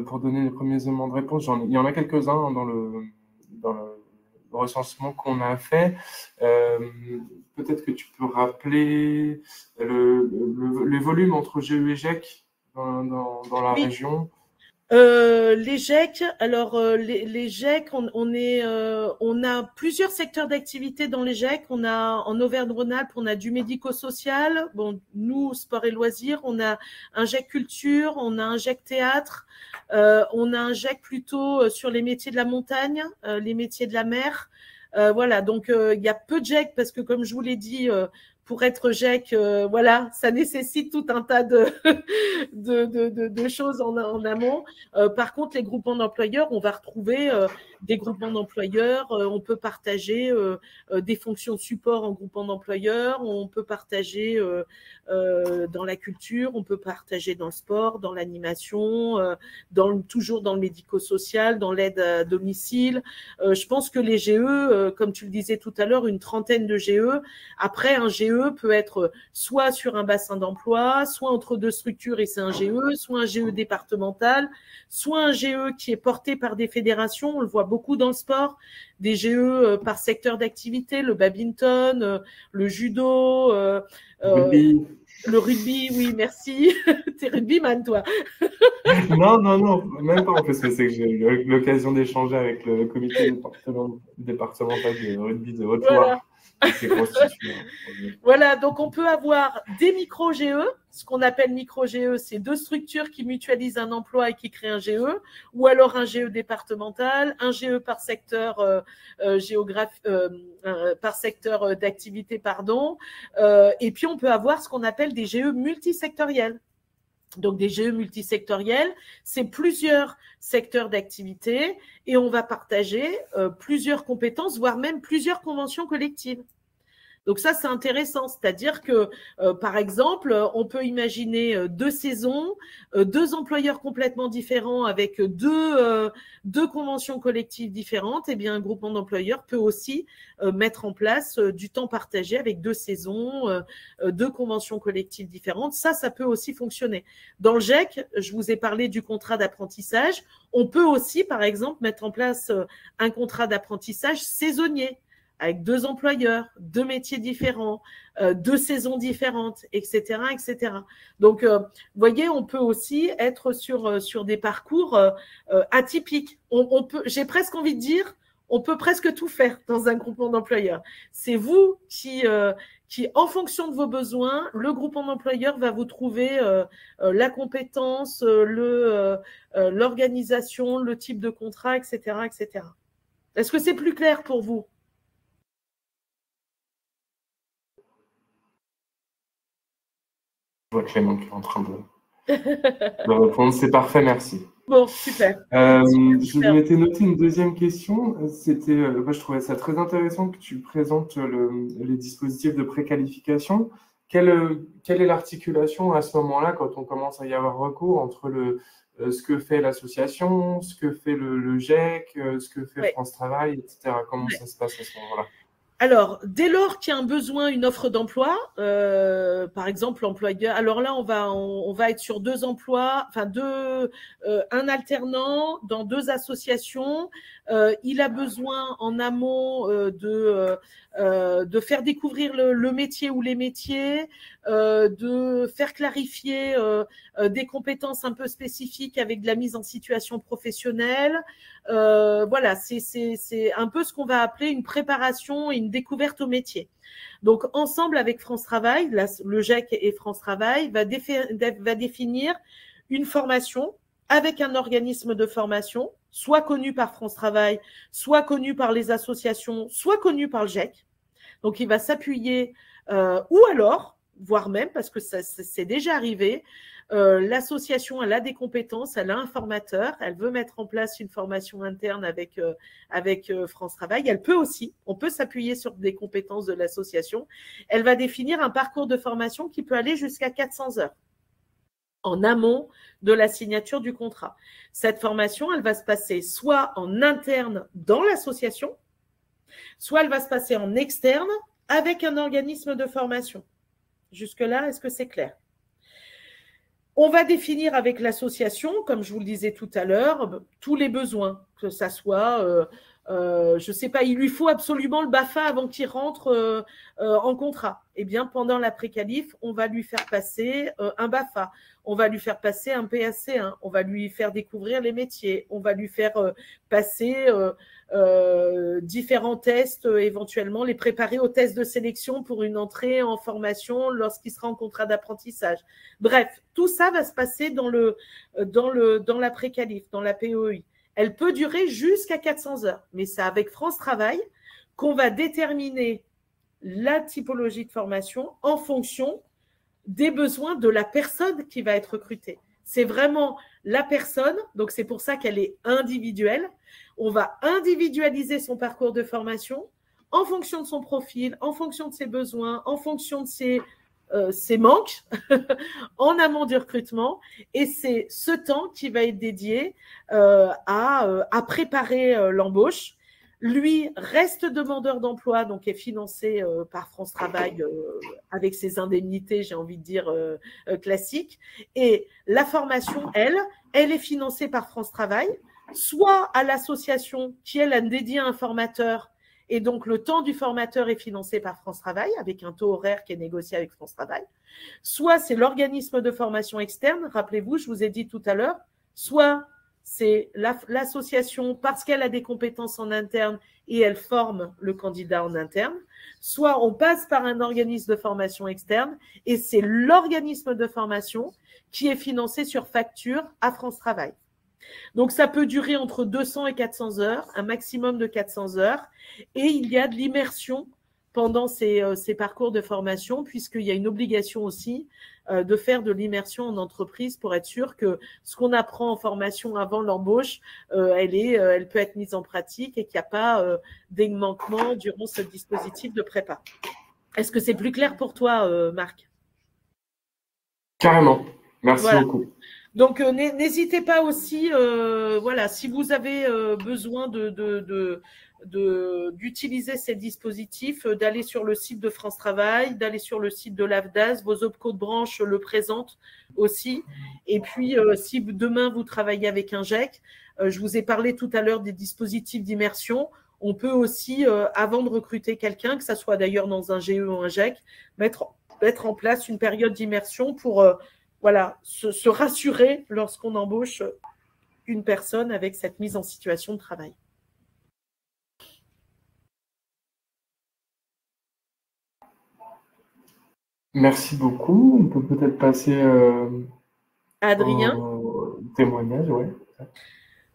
A: pour donner les premiers éléments de réponse, il y en a quelques-uns dans le recensement qu'on a fait. Peut-être que tu peux rappeler les volumes entre GE et GEC dans la région.
B: Les GEC, alors les GEC, on a plusieurs secteurs d'activité dans les GEC. On a en Auvergne-Rhône-Alpes, on a du médico-social. Bon, nous, sport et loisirs, on a un GEC culture, on a un GEC théâtre, on a un GEC plutôt sur les métiers de la montagne, les métiers de la mer. Voilà, donc il y a peu de GEC parce que comme je vous l'ai dit, pour être GEC, voilà, ça nécessite tout un tas de choses en amont. Par contre, les groupements d'employeurs, on va retrouver des groupements d'employeurs. On peut partager des fonctions de support en groupement d'employeurs. On peut partager dans la culture. On peut partager dans le sport, dans l'animation, toujours dans le médico-social, dans l'aide à domicile. Je pense que les GE, comme tu le disais tout à l'heure, une trentaine de GE. Après, un GE peut être soit sur un bassin d'emploi, soit entre deux structures et c'est un GE, soit un GE départemental, soit un GE qui est porté par des fédérations. On le voit beaucoup dans le sport, des GE par secteur d'activité, le badminton, le judo, le rugby, oui, merci. T'es rugbyman, toi.
A: Non, même pas. En fait, c'est que j'ai eu l'occasion d'échanger avec le comité départemental de rugby de Haute-Loire.
B: Voilà, donc on peut avoir des micro-GE. Ce qu'on appelle micro-GE, c'est deux structures qui mutualisent un emploi et qui créent un GE, ou alors un GE départemental, un GE par secteur par secteur d'activité, pardon. Et puis on peut avoir ce qu'on appelle des GE multisectoriels. Donc, des GE multisectoriels, c'est plusieurs secteurs d'activité et on va partager plusieurs compétences, voire même plusieurs conventions collectives. Donc ça, c'est intéressant. C'est-à-dire que, par exemple, on peut imaginer 2 saisons, 2 employeurs complètement différents avec deux conventions collectives différentes. Eh bien, un groupement d'employeurs peut aussi mettre en place du temps partagé avec 2 saisons, 2 conventions collectives différentes. Ça peut aussi fonctionner. Dans le GEC, je vous ai parlé du contrat d'apprentissage. On peut aussi, par exemple, mettre en place un contrat d'apprentissage saisonnier, avec 2 employeurs, 2 métiers différents, 2 saisons différentes, etc., etc. Donc, vous voyez, on peut aussi être sur des parcours atypiques. J'ai presque envie de dire, on peut presque tout faire dans un groupement d'employeurs. C'est vous qui, en fonction de vos besoins, le groupement d'employeurs va vous trouver la compétence, l'organisation, le type de contrat, etc., etc. Est-ce que c'est plus clair pour vous ?
A: Je vois Clément qui est en train de répondre. C'est parfait, merci.
B: Bon, super.
A: Je m'étais noté une deuxième question. Je trouvais ça très intéressant que tu présentes les dispositifs de préqualification. quelle est l'articulation à ce moment-là quand on commence à y avoir recours entre ce que fait l'association, ce que fait le GIEC, ce que fait France Travail, etc. Comment ça se passe à ce moment-là?
B: Alors, dès lors qu'il y a un besoin, une offre d'emploi, par exemple l'employeur, alors là on va être sur 2 emplois, enfin un alternant dans 2 associations. Il a besoin en amont de faire découvrir le métier ou les métiers, de faire clarifier des compétences un peu spécifiques avec de la mise en situation professionnelle. Voilà, c'est un peu ce qu'on va appeler une préparation et une découverte au métier. Donc, ensemble avec France Travail, le GIEC et France Travail va définir une formation avec un organisme de formation, soit connu par France Travail, soit connu par les associations, soit connu par le GIEC. Donc, il va s'appuyer, ou alors, voire même, parce que c'est déjà arrivé, l'association, elle a des compétences, elle a un formateur, elle veut mettre en place une formation interne avec France Travail. On peut s'appuyer sur des compétences de l'association. Elle va définir un parcours de formation qui peut aller jusqu'à 400 heures en amont de la signature du contrat. Cette formation, elle va se passer soit en interne dans l'association, soit elle va se passer en externe avec un organisme de formation. Jusque-là, est-ce que c'est clair? On va définir avec l'association, comme je vous le disais tout à l'heure, tous les besoins, que ça soit, je ne sais pas, il lui faut absolument le BAFA avant qu'il rentre en contrat. Eh bien, pendant la préqualif, on va lui faire passer un BAFA, on va lui faire passer un PAC1, on va lui faire découvrir les métiers, on va lui faire passer différents tests, éventuellement les préparer aux tests de sélection pour une entrée en formation lorsqu'il sera en contrat d'apprentissage. Bref, tout ça va se passer dans la préqualif, dans la POI. Elle peut durer jusqu'à 400 heures, mais c'est avec France Travail qu'on va déterminer la typologie de formation en fonction des besoins de la personne qui va être recrutée. C'est vraiment la personne, donc c'est pour ça qu'elle est individuelle. On va individualiser son parcours de formation en fonction de son profil, en fonction de ses besoins, en fonction de ses manques en amont du recrutement, et c'est ce temps qui va être dédié à préparer l'embauche. Lui reste demandeur d'emploi, donc est financé par France Travail avec ses indemnités, j'ai envie de dire, classiques. Et la formation, elle est financée par France Travail, soit à l'association qui, elle, a dédié un formateur. Et donc, le temps du formateur est financé par France Travail avec un taux horaire qui est négocié avec France Travail. Soit c'est l'organisme de formation externe, rappelez-vous, je vous ai dit tout à l'heure, soit c'est l'association parce qu'elle a des compétences en interne et elle forme le candidat en interne, soit on passe par un organisme de formation externe et c'est l'organisme de formation qui est financé sur facture à France Travail. Donc, ça peut durer entre 200 et 400 heures, un maximum de 400 heures. Et il y a de l'immersion pendant ces parcours de formation, puisqu'il y a une obligation aussi de faire de l'immersion en entreprise pour être sûr que ce qu'on apprend en formation avant l'embauche, elle peut être mise en pratique et qu'il n'y a pas d'émanquement durant ce dispositif de prépa. Est-ce que c'est plus clair pour toi, Marc?
A: Carrément. Merci beaucoup.
B: Donc, n'hésitez pas aussi, voilà, si vous avez besoin d'utiliser ces dispositifs, d'aller sur le site de France Travail, d'aller sur le site de l'AFDAS, vos OPCO de branche le présentent aussi. Et puis, si demain vous travaillez avec un GIEC, je vous ai parlé tout à l'heure des dispositifs d'immersion. On peut aussi, avant de recruter quelqu'un, que ça soit d'ailleurs dans un GE ou un GIEC, mettre en place une période d'immersion pour voilà, se rassurer lorsqu'on embauche une personne avec cette mise en situation de travail.
A: Merci beaucoup. On peut peut-être passer
B: Adrien.
A: au témoignage, ouais.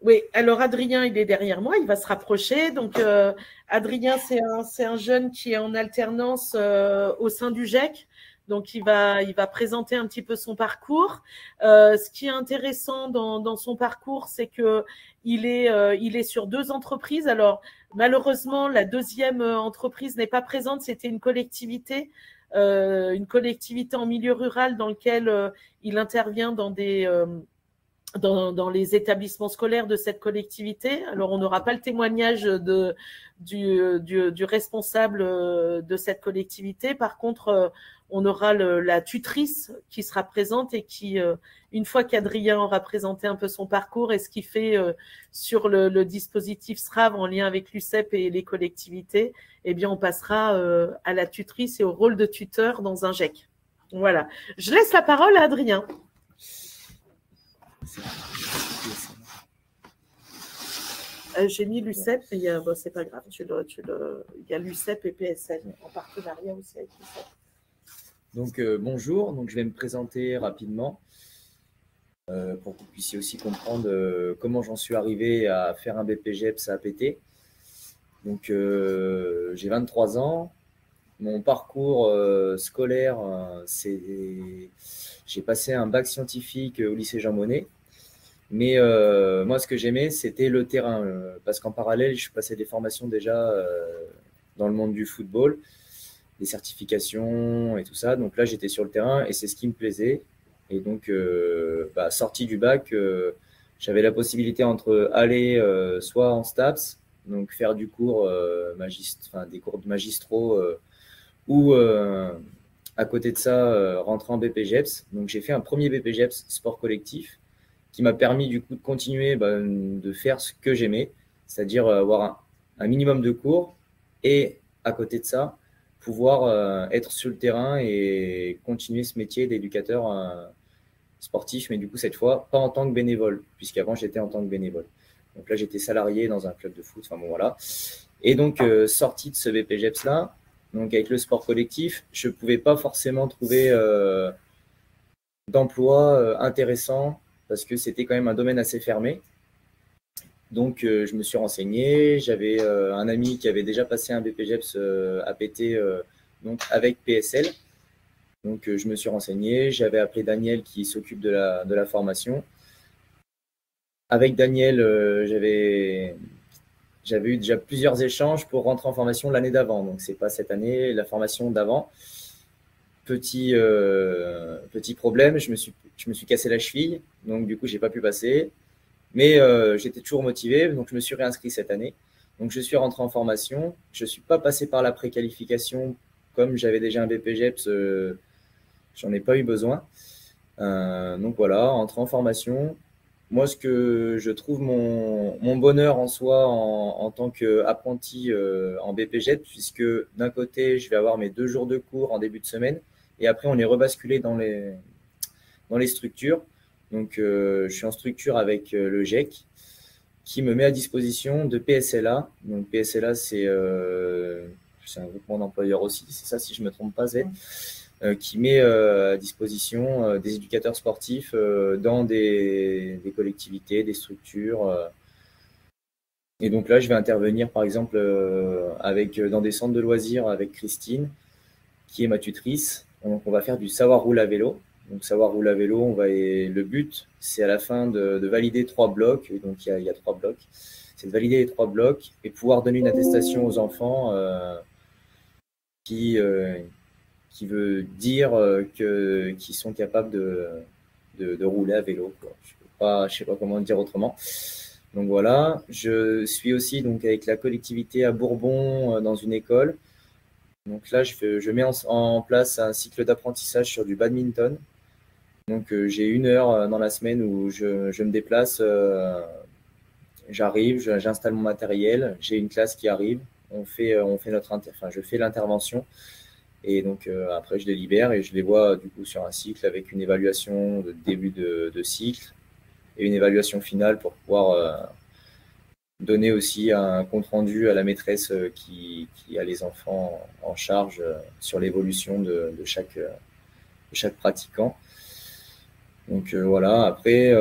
B: Oui, alors Adrien, il est derrière moi, il va se rapprocher. Donc, Adrien, c'est un jeune qui est en alternance au sein du GIEC. Donc, il va présenter un petit peu son parcours. Ce qui est intéressant dans son parcours, c'est que il est sur 2 entreprises. Alors, malheureusement, la deuxième entreprise n'est pas présente. C'était une collectivité. une collectivité en milieu rural dans lequel il intervient dans les établissements scolaires de cette collectivité. Alors, on n'aura pas le témoignage du responsable de cette collectivité. Par contre, on aura la tutrice qui sera présente et qui, une fois qu'Adrien aura présenté un peu son parcours et ce qu'il fait sur le dispositif SRAV en lien avec l'UCEP et les collectivités, eh bien, on passera à la tutrice et au rôle de tuteur dans un GEC. Voilà. Je laisse la parole à Adrien. J'ai mis l'UCEP, mais bon, c'est pas grave. Il y a l'UCEP et PSL en partenariat aussi avec l'UCEP.
C: Donc bonjour, donc je vais me présenter rapidement pour que vous puissiez aussi comprendre comment j'en suis arrivé à faire un BPGEPS à APT. Donc j'ai 23 ans. Mon parcours scolaire, j'ai passé un bac scientifique au lycée Jean Monnet. Mais moi, ce que j'aimais, c'était le terrain. Parce qu'en parallèle, je passais des formations déjà dans le monde du football, des certifications et tout ça. Donc là, j'étais sur le terrain et c'est ce qui me plaisait. Et donc, sorti du bac, j'avais la possibilité entre aller soit en STAPS, donc faire du cours, des cours de magistraux, ou à côté de ça, rentrer en BPGEPS. Donc, j'ai fait un premier BPGEPS sport collectif qui m'a permis du coup de continuer de faire ce que j'aimais, c'est-à-dire avoir un minimum de cours et à côté de ça, pouvoir être sur le terrain et continuer ce métier d'éducateur sportif, mais du coup cette fois pas en tant que bénévole, puisqu'avant j'étais en tant que bénévole. Donc là j'étais salarié dans un club de foot, enfin bon voilà. Et donc sorti de ce BPGEPS là, donc avec le sport collectif, je ne pouvais pas forcément trouver d'emploi intéressant parce que c'était quand même un domaine assez fermé. Donc, je me suis renseigné. J'avais un ami qui avait déjà passé un BPGEPS APT donc avec PSL. Donc, je me suis renseigné. J'avais appelé Daniel qui s'occupe de la formation. Avec Daniel, j'avais eu déjà plusieurs échanges pour rentrer en formation l'année d'avant. Donc, ce n'est pas cette année, la formation d'avant. Petit problème, je me suis cassé la cheville, donc du coup, je n'ai pas pu passer. Mais j'étais toujours motivé, donc je me suis réinscrit cette année. Donc, je suis rentré en formation. Je ne suis pas passé par la préqualification. Comme j'avais déjà un BPGEPS, j'en ai pas eu besoin. Donc voilà, entré en formation. Moi, ce que je trouve mon bonheur en soi en tant qu'apprenti en BPGEPS, puisque d'un côté, je vais avoir mes 2 jours de cours en début de semaine, et après, on est rebasculé dans les structures. Donc, je suis en structure avec le GEC qui me met à disposition de PSLA. Donc, PSLA, c'est un groupement d'employeurs aussi, c'est ça si je ne me trompe pas, qui met à disposition des éducateurs sportifs dans des collectivités, des structures. Et donc là, je vais intervenir par exemple dans des centres de loisirs avec Christine, qui est ma tutrice. Donc, on va faire du savoir rouler à vélo. Donc, savoir rouler à vélo, le but, c'est à la fin de valider 3 blocs. Et donc, il y a 3 blocs. C'est de valider les 3 blocs et pouvoir donner une attestation aux enfants qui veut dire qu'ils sont capables de rouler à vélo, quoi. Je sais pas comment dire autrement. Donc, voilà. Je suis aussi donc, avec la collectivité à Bourbon dans une école. Donc là, je mets en place un cycle d'apprentissage sur du badminton. Donc, j'ai 1 heure dans la semaine où je me déplace, j'arrive, j'installe mon matériel, j'ai une classe qui arrive, je fais l'intervention et donc après je les libère et je les vois du coup sur un cycle avec une évaluation de début de cycle et une évaluation finale pour pouvoir donner aussi un compte-rendu à la maîtresse qui a les enfants en charge sur l'évolution de chaque pratiquant. Donc voilà, après,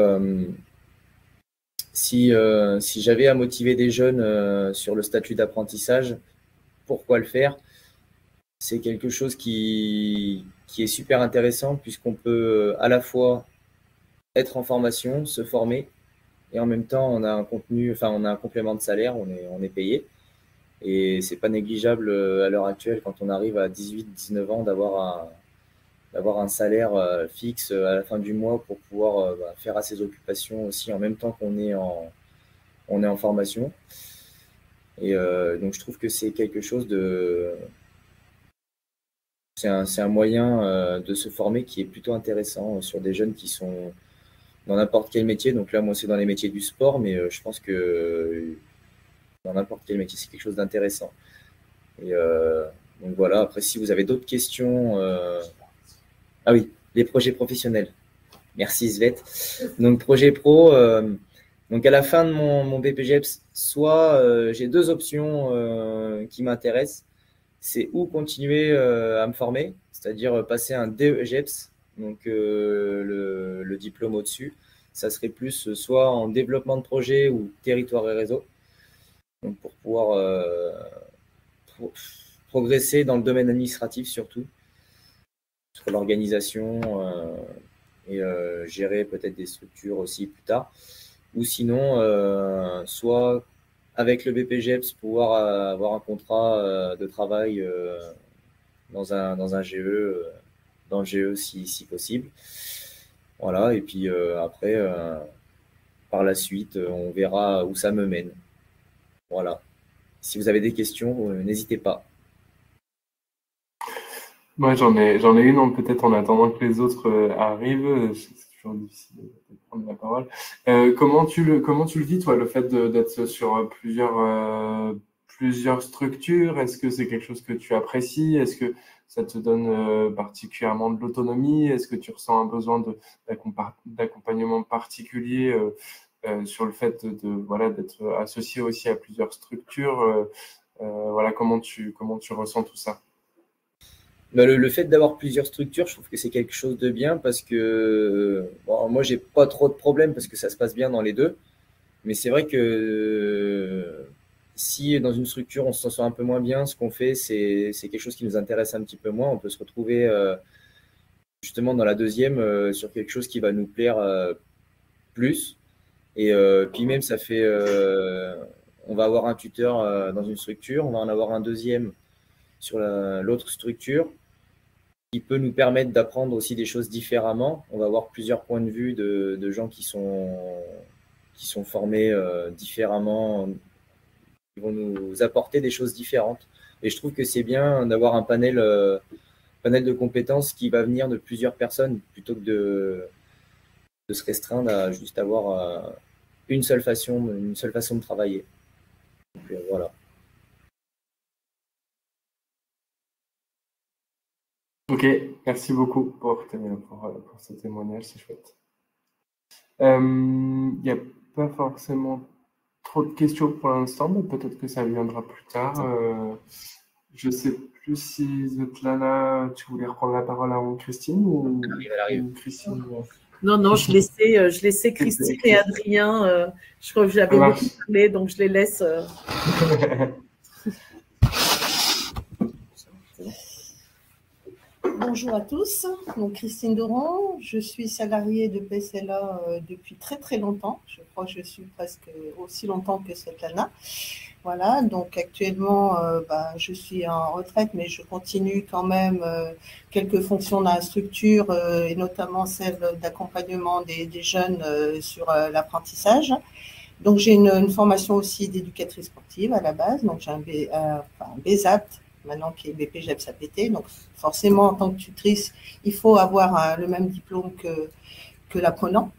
C: si j'avais à motiver des jeunes sur le statut d'apprentissage, pourquoi le faire? C'est quelque chose qui est super intéressant puisqu'on peut à la fois être en formation, se former, et en même temps, on a un complément de salaire, on est payé. Et c'est pas négligeable à l'heure actuelle, quand on arrive à 18-19 ans, d'avoir un salaire fixe à la fin du mois pour pouvoir faire à ses occupations aussi en même temps qu'on est en formation. Et donc je trouve que c'est quelque chose de... C'est un moyen de se former qui est plutôt intéressant sur des jeunes qui sont dans n'importe quel métier. Donc là, moi, c'est dans les métiers du sport, mais je pense que dans n'importe quel métier, c'est quelque chose d'intéressant. Et donc voilà, après, si vous avez d'autres questions... Ah oui, les projets professionnels. Merci Svet. Donc projet pro, donc à la fin de mon BPGEPS, soit j'ai deux options qui m'intéressent. C'est ou continuer à me former, c'est-à-dire passer un DEGEPS, donc le diplôme au-dessus. Ça serait plus soit en développement de projet ou territoire et réseau, donc pour pouvoir progresser dans le domaine administratif surtout, sur l'organisation et gérer peut-être des structures aussi plus tard. Ou sinon, soit avec le BPGEPS, pouvoir avoir un contrat de travail dans un GE, dans le GE si possible. Voilà, et puis après, par la suite, on verra où ça me mène. Voilà. Si vous avez des questions, n'hésitez pas.
A: Moi, j'en ai une, peut-être en attendant que les autres arrivent. C'est toujours difficile de prendre la parole. Comment tu le vis, toi, le fait d'être sur plusieurs structures? Est-ce que c'est quelque chose que tu apprécies? Est-ce que ça te donne particulièrement de l'autonomie? Est-ce que tu ressens un besoin d'accompagnement particulier sur le fait voilà, d'être associé aussi à plusieurs structures? Voilà, comment tu ressens tout ça?
C: Bah, le fait d'avoir plusieurs structures, je trouve que c'est quelque chose de bien parce que bon, moi, j'ai pas trop de problèmes parce que ça se passe bien dans les deux. Mais c'est vrai que si dans une structure, on se sent un peu moins bien, ce qu'on fait, c'est quelque chose qui nous intéresse un petit peu moins. On peut se retrouver justement dans la deuxième sur quelque chose qui va nous plaire plus. Et puis même, ça fait... on va avoir un tuteur dans une structure, on va en avoir un deuxième sur l'autre structure qui peut nous permettre d'apprendre aussi des choses différemment. On va avoir plusieurs points de vue de gens qui sont formés différemment, qui vont nous apporter des choses différentes. Et je trouve que c'est bien d'avoir un panel de compétences qui va venir de plusieurs personnes plutôt que de se restreindre à juste avoir une seule façon de travailler. Donc, voilà.
A: Ok, merci beaucoup pour ce témoignage, c'est chouette. Il n'y a pas forcément trop de questions pour l'instant, mais peut-être que ça viendra plus tard. Je ne sais plus si Svetlana, tu voulais reprendre la parole avant Christine ou
C: Elle arrive.
A: Christine.
B: Non, je laissais Christine et Adrien. Je crois que j'avais beaucoup parlé, donc je les laisse.
D: Bonjour à tous, donc Christine Doran, je suis salariée de PCLA depuis très très longtemps, je crois que je suis presque aussi longtemps que Svetlana. Voilà, donc actuellement je suis en retraite, mais je continue quand même quelques fonctions dans la structure et notamment celle d'accompagnement des jeunes sur l'apprentissage. Donc j'ai une formation aussi d'éducatrice sportive à la base, donc j'ai un BESAPT, maintenant qui est BPGEPS APT. Donc forcément, en tant que tutrice, il faut avoir le même diplôme que l'apprenant.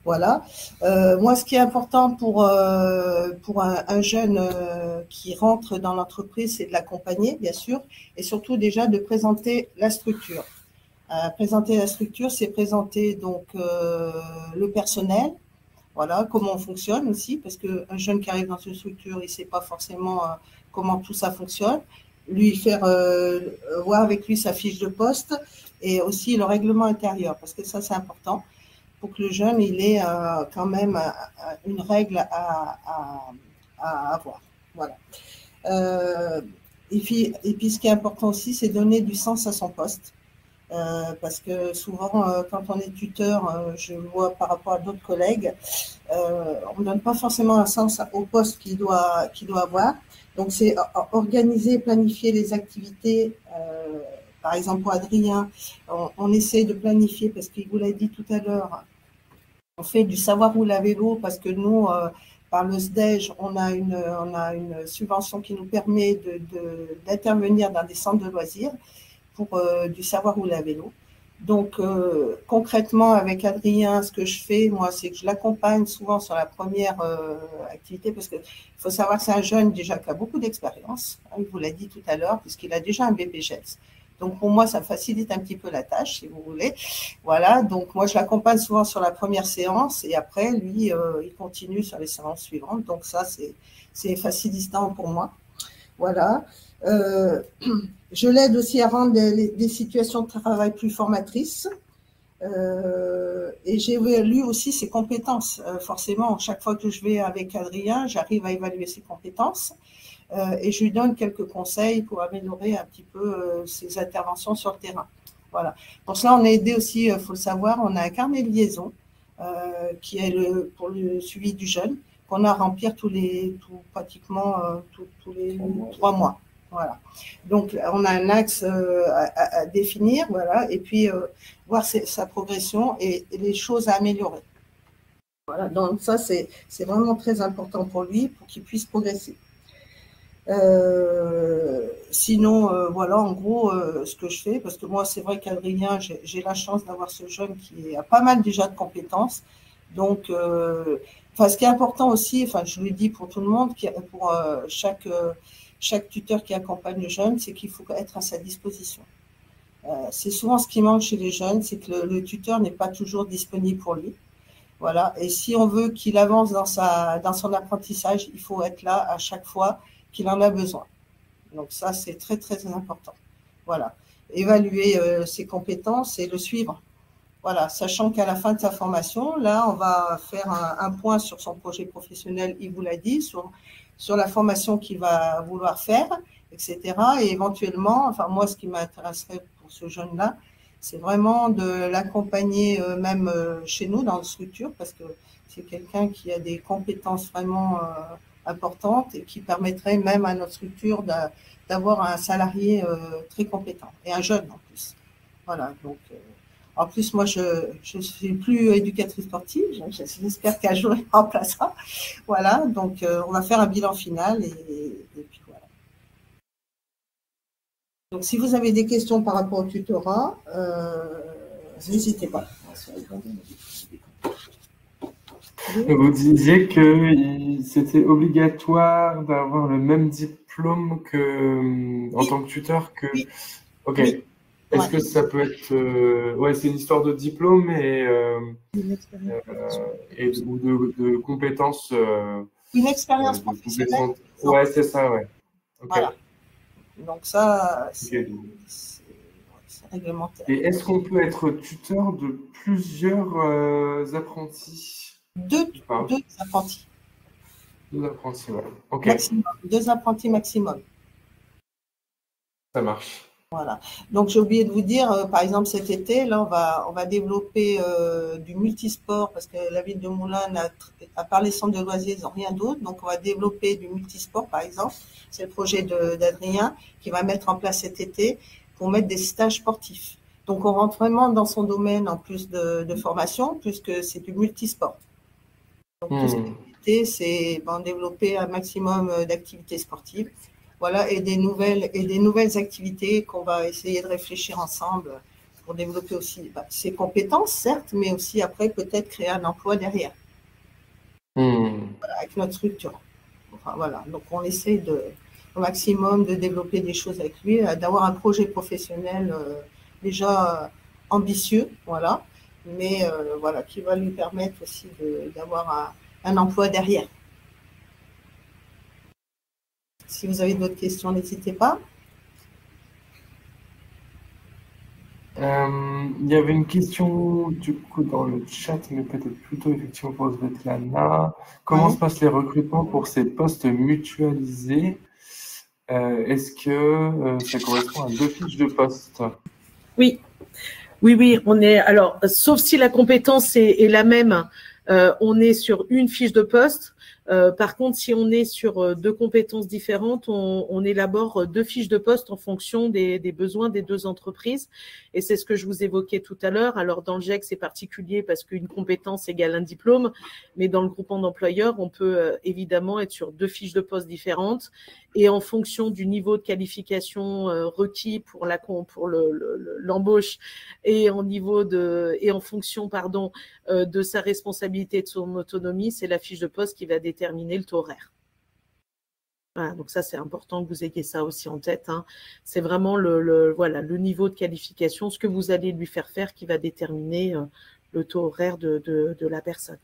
D: Voilà. Moi, ce qui est important pour un jeune qui rentre dans l'entreprise, c'est de l'accompagner, bien sûr, et surtout déjà de présenter la structure. Présenter la structure, c'est présenter donc le personnel, voilà, comment on fonctionne aussi, parce qu'un jeune qui arrive dans une structure, il ne sait pas forcément comment tout ça fonctionne. Lui faire voir avec lui sa fiche de poste et aussi le règlement intérieur, parce que ça, c'est important pour que le jeune, il ait quand même une règle à avoir. Voilà. Et puis, ce qui est important aussi, c'est donner du sens à son poste. Parce que souvent, quand on est tuteur, je vois par rapport à d'autres collègues, on ne donne pas forcément un sens au poste qu'il doit avoir. Donc, c'est organiser, planifier les activités. Par exemple, pour Adrien, on essaie de planifier, parce qu'il vous l'a dit tout à l'heure, on fait du savoir rouler à vélo, parce que nous, par le SDEJ, on a une subvention qui nous permet d'intervenir dans des centres de loisirs pour du savoir rouler à vélo. Donc, concrètement, avec Adrien, ce que je fais, moi, c'est que je l'accompagne souvent sur la première activité, parce qu'il faut savoir que c'est un jeune déjà qui a beaucoup d'expérience, hein, il vous l'a dit tout à l'heure, puisqu'il a déjà un BPGEPS. Donc, pour moi, ça facilite un petit peu la tâche, si vous voulez. Voilà, donc moi, je l'accompagne souvent sur la première séance, et après, lui, il continue sur les séances suivantes. Donc, ça, c'est facilitant pour moi. Voilà. Je l'aide aussi à rendre des situations de travail plus formatrices. Et j'évalue aussi ses compétences. Forcément, chaque fois que je vais avec Adrien, j'arrive à évaluer ses compétences. Et je lui donne quelques conseils pour améliorer un petit peu ses interventions sur le terrain. Voilà. Pour cela, on a aidé aussi, il faut le savoir, on a un carnet de liaison qui est pour le suivi du jeune, qu'on a à remplir pratiquement tous les 3 mois. Voilà. Donc, on a un axe à définir, voilà, et puis voir sa progression et les choses à améliorer. Voilà. Donc, ça, c'est vraiment très important pour lui, pour qu'il puisse progresser. Sinon, voilà, en gros, ce que je fais, parce que moi, c'est vrai qu'Adrien, j'ai la chance d'avoir ce jeune qui a pas mal déjà de compétences. Donc, ce qui est important aussi, je le dis pour tout le monde, pour chaque tuteur qui accompagne le jeune, c'est qu'il faut être à sa disposition. C'est souvent ce qui manque chez les jeunes, c'est que le tuteur n'est pas toujours disponible pour lui. Voilà. Et si on veut qu'il avance dans son apprentissage, il faut être là à chaque fois qu'il en a besoin. Donc ça, c'est très, très important. Voilà. Évaluer ses compétences et le suivre. Voilà. Sachant qu'à la fin de sa formation, là, on va faire un point sur son projet professionnel, il vous l'a dit, sur la formation qu'il va vouloir faire, etc. Et éventuellement, moi, ce qui m'intéresserait pour ce jeune-là, c'est vraiment de l'accompagner même chez nous dans la structure, parce que c'est quelqu'un qui a des compétences vraiment importantes et qui permettrait même à notre structure d'avoir un salarié très compétent et un jeune en plus. Voilà. Donc, en plus, moi, je suis plus éducatrice sportive. J'espère qu'un jour, il remplacera. Voilà. Donc, on va faire un bilan final et puis voilà. Donc, si vous avez des questions par rapport au tutorat, n'hésitez pas.
A: Vous disiez que c'était obligatoire d'avoir le même diplôme en tant que tuteur que.
D: Oui.
A: Ok.
D: Oui.
A: Est-ce que ça peut être. Ouais, c'est une histoire de diplôme ou de compétences.
D: Une expérience professionnelle.
A: Ouais, c'est ça, ouais. Okay.
D: Voilà. Donc ça, c'est réglementaire.
A: Et est-ce qu'on peut être tuteur de plusieurs apprentis?
D: Deux apprentis.
A: 2 apprentis, ouais. Ok.
D: Maximum, 2 apprentis maximum.
A: Ça marche.
D: Voilà. Donc, j'ai oublié de vous dire, par exemple, cet été, là, on va développer du multisport, parce que la ville de Moulins, à part les centres de loisirs, ils n'ont rien d'autre. Donc, on va développer du multisport, par exemple. C'est le projet d'Adrien qui va mettre en place cet été pour mettre des stages sportifs. Donc, on rentre vraiment dans son domaine en plus de formation, puisque c'est du multisport. Donc, tout ce qui est, c'est développer un maximum d'activités sportives. Voilà, et des nouvelles activités qu'on va essayer de réfléchir ensemble pour développer aussi ses compétences, certes, mais aussi après peut-être créer un emploi derrière. Voilà, avec notre structure. Voilà, donc on essaie au maximum de développer des choses avec lui, d'avoir un projet professionnel déjà ambitieux, voilà, mais voilà, qui va lui permettre aussi d'avoir un emploi derrière. Si vous avez d'autres questions, n'hésitez pas.
A: Il y avait une question du coup dans le chat, mais peut-être plutôt effectivement pour Svetlana. Comment se passent les recrutements pour ces postes mutualisés? Est-ce que ça correspond à 2 fiches de poste?
B: Oui, Oui, oui, on est. Alors, sauf si la compétence est la même, on est sur une fiche de poste. Par contre, si on est sur deux compétences différentes, on élabore deux fiches de poste en fonction des besoins des deux entreprises. Et c'est ce que je vous évoquais tout à l'heure. Alors, dans le GEC, c'est particulier parce qu'une compétence égale un diplôme. Mais dans le groupement d'employeurs, on peut évidemment être sur deux fiches de poste différentes. Et en fonction du niveau de qualification requis pour l'embauche et en fonction, de sa responsabilité et de son autonomie, c'est la fiche de poste qui va déterminer le taux horaire. Voilà, donc ça, c'est important que vous ayez ça aussi en tête, hein. C'est vraiment le niveau de qualification, ce que vous allez lui faire faire qui va déterminer le taux horaire de la personne.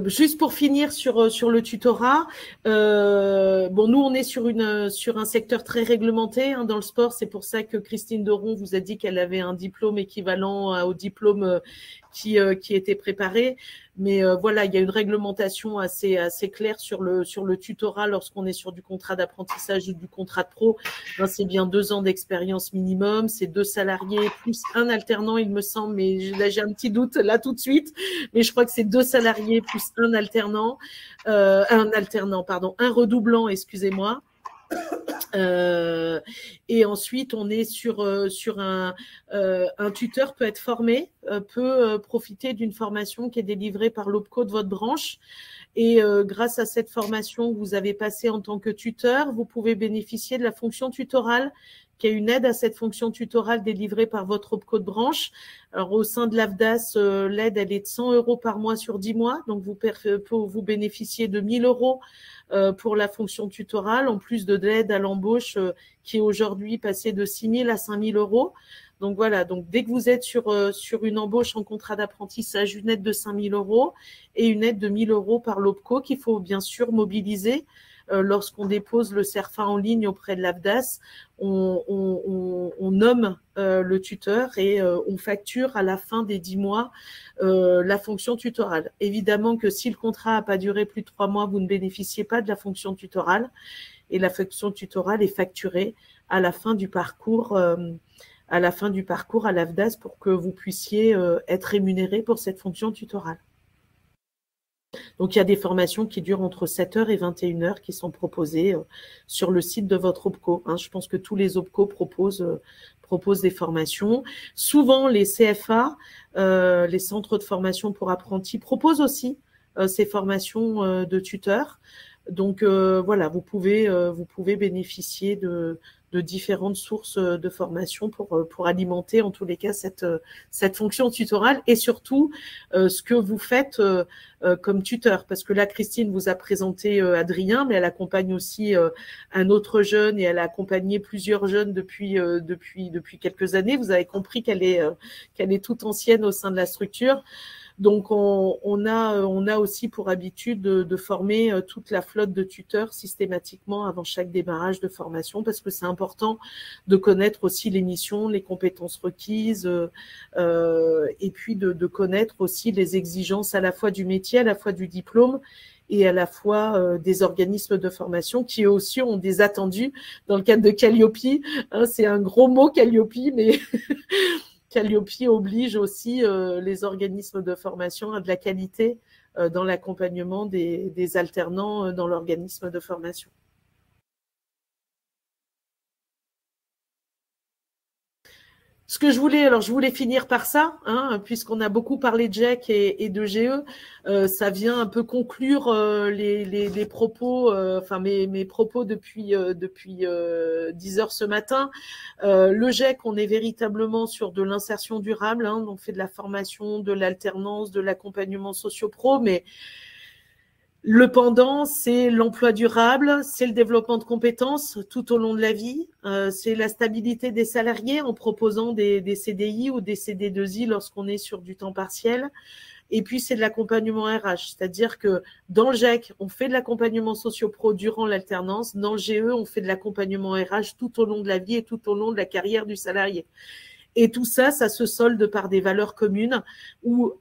B: Juste pour finir sur le tutorat, nous on est sur un secteur très réglementé, hein, dans le sport. C'est pour ça que Christine Doron vous a dit qu'elle avait un diplôme équivalent au diplôme qui était préparé. Mais voilà, il y a une réglementation assez claire sur le tutorat lorsqu'on est sur du contrat d'apprentissage ou du contrat de pro. C'est bien 2 ans d'expérience minimum, c'est 2 salariés plus un alternant, il me semble, mais là j'ai un petit doute là tout de suite. Mais je crois que c'est 2 salariés plus un alternant, un redoublant, excusez-moi. Et ensuite, on est sur un tuteur peut être formé, peut profiter d'une formation qui est délivrée par l'OPCO de votre branche. Et grâce à cette formation que vous avez passée en tant que tuteur, vous pouvez bénéficier de la fonction tutorale, qui est une aide à cette fonction tutorale délivrée par votre OPCO de branche. Alors, au sein de l'AFDAS, l'aide, elle est de 100 € par mois sur 10 mois. Donc, vous bénéficiez de 1 000 € pour la fonction tutorale, en plus de l'aide à l'embauche qui est aujourd'hui passée de 6 000 à 5 000 €. Donc, voilà. Donc, dès que vous êtes sur une embauche en contrat d'apprentissage, une aide de 5 000 € et une aide de 1 000 € par l'OPCO qu'il faut bien sûr mobiliser. Lorsqu'on dépose le CERFA en ligne auprès de l'AFDAS, on nomme le tuteur et on facture à la fin des 10 mois la fonction tutorale. Évidemment que si le contrat n'a pas duré plus de 3 mois, vous ne bénéficiez pas de la fonction tutorale et la fonction tutorale est facturée à la fin du parcours à l'AFDAS pour que vous puissiez être rémunéré pour cette fonction tutorale. Donc, il y a des formations qui durent entre 7h et 21h qui sont proposées sur le site de votre OPCO. Je pense que tous les OPCO proposent des formations. Souvent, les CFA, les centres de formation pour apprentis, proposent aussi ces formations de tuteurs. Donc, voilà, vous pouvez bénéficier de différentes sources de formation pour alimenter en tous les cas cette fonction tutorale et surtout ce que vous faites comme tuteur, parce que là Christine vous a présenté Adrien, mais elle accompagne aussi un autre jeune et elle a accompagné plusieurs jeunes depuis quelques années. Vous avez compris qu'elle est toute ancienne au sein de la structure. Donc, on a aussi pour habitude de former toute la flotte de tuteurs systématiquement avant chaque démarrage de formation, parce que c'est important de connaître aussi les missions, les compétences requises, et puis de connaître aussi les exigences à la fois du métier, à la fois du diplôme et à la fois des organismes de formation qui eux aussi ont des attendus dans le cadre de Calliope. C'est un gros mot Calliope, mais Calliope oblige aussi les organismes de formation à de la qualité dans l'accompagnement des alternants dans l'organisme de formation. Ce que je voulais finir par ça, puisqu'on a beaucoup parlé de GEC et de GE, ça vient un peu conclure les propos, mes propos depuis 10 heures ce matin. Le GEC, on est véritablement sur de l'insertion durable, on fait de la formation, de l'alternance, de l'accompagnement socio-pro, mais le pendant, c'est l'emploi durable, c'est le développement de compétences tout au long de la vie, c'est la stabilité des salariés en proposant des CDI ou des CD2I lorsqu'on est sur du temps partiel. Et puis, c'est de l'accompagnement RH, c'est-à-dire que dans le GEC, on fait de l'accompagnement socio-pro durant l'alternance. Dans le GE, on fait de l'accompagnement RH tout au long de la vie et tout au long de la carrière du salarié. Et tout ça, ça se solde par des valeurs communes où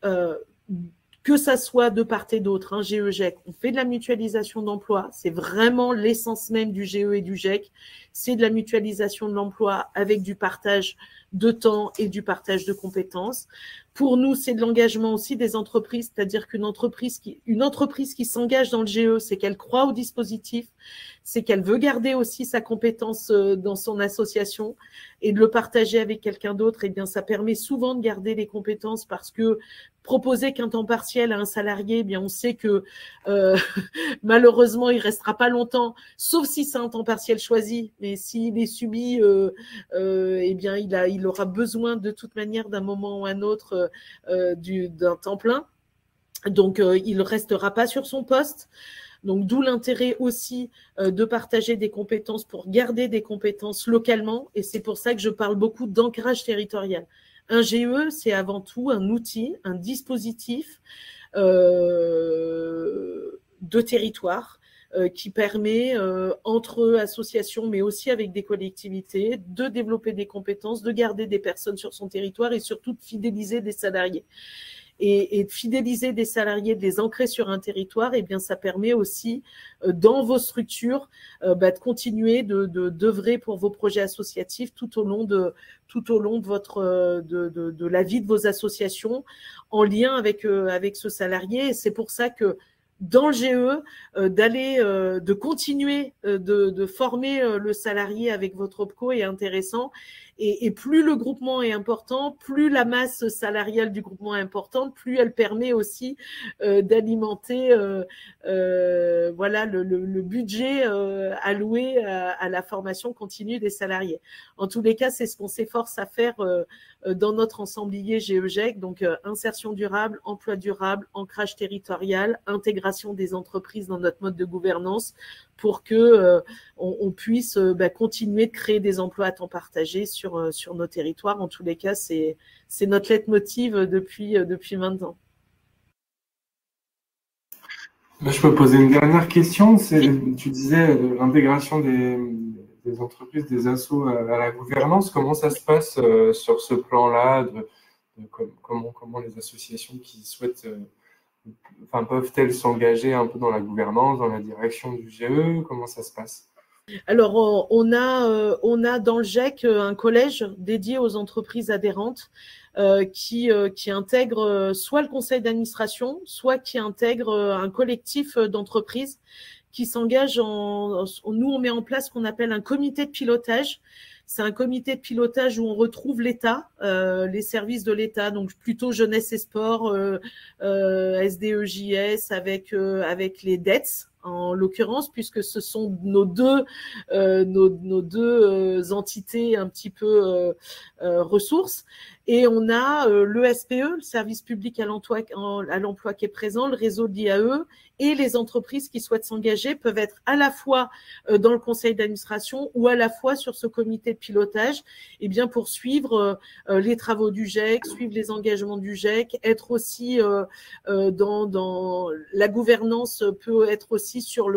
B: que ça soit de part et d'autre, hein, GE, GEC, on fait de la mutualisation d'emploi, c'est vraiment l'essence même du GE et du GEC, c'est de la mutualisation de l'emploi avec du partage de temps et du partage de compétences. Pour nous, c'est de l'engagement aussi des entreprises, c'est-à-dire qu'une entreprise qui s'engage dans le GE, c'est qu'elle croit au dispositif, c'est qu'elle veut garder aussi sa compétence dans son association et de le partager avec quelqu'un d'autre, eh bien, ça permet souvent de garder les compétences parce que proposer qu'un temps partiel à un salarié, eh bien, on sait que malheureusement, il restera pas longtemps, sauf si c'est un temps partiel choisi. Mais s'il est subi, eh bien, il aura besoin de toute manière d'un moment ou un autre d'un temps plein. Donc, il ne restera pas sur son poste. Donc, d'où l'intérêt aussi de partager des compétences pour garder des compétences localement. Et c'est pour ça que je parle beaucoup d'ancrage territorial. Un GE, c'est avant tout un outil, un dispositif de territoire qui permet, entre associations, mais aussi avec des collectivités, de développer des compétences, de garder des personnes sur son territoire et surtout de fidéliser des salariés. Et de fidéliser des salariés, de les ancrer sur un territoire, eh bien, ça permet aussi, dans vos structures, de continuer d'œuvrer pour vos projets associatifs tout au long de votre de la vie de vos associations, en lien avec ce salarié. Et c'est pour ça que dans le GE, de continuer de former le salarié avec votre OPCO est intéressant. Et plus le groupement est important, plus la masse salariale du groupement est importante, plus elle permet aussi d'alimenter voilà, le budget alloué à la formation continue des salariés. En tous les cas, c'est ce qu'on s'efforce à faire dans notre ensemblier GE-GEC, donc insertion durable, emploi durable, ancrage territorial, intégration des entreprises dans notre mode de gouvernance pour que on puisse continuer de créer des emplois à temps partagé sur nos territoires. En tous les cas, c'est notre leitmotiv depuis 20 ans.
A: Je peux poser une dernière question. Tu disais l'intégration des entreprises, des assos à la gouvernance. Comment ça se passe sur ce plan-là comment les associations qui souhaitent peuvent-elles s'engager un peu dans la gouvernance, dans la direction du GE? Comment ça se passe?
B: Alors, on a dans le GEC un collège dédié aux entreprises adhérentes qui intègre soit le conseil d'administration, soit qui intègre un collectif d'entreprises qui s'engage nous, on met en place ce qu'on appelle un comité de pilotage. C'est un comité de pilotage où on retrouve l'État, les services de l'État, donc plutôt jeunesse et sport, SDEJS avec les DETS en l'occurrence, puisque ce sont nos deux entités un petit peu ressources. Et on a le SPE, le service public à l'emploi qui est présent, le réseau de l'IAE, et les entreprises qui souhaitent s'engager peuvent être à la fois dans le conseil d'administration ou à la fois sur ce comité de pilotage, et bien pour suivre les travaux du GEC, suivre les engagements du GEC, être aussi dans la gouvernance peut être aussi sur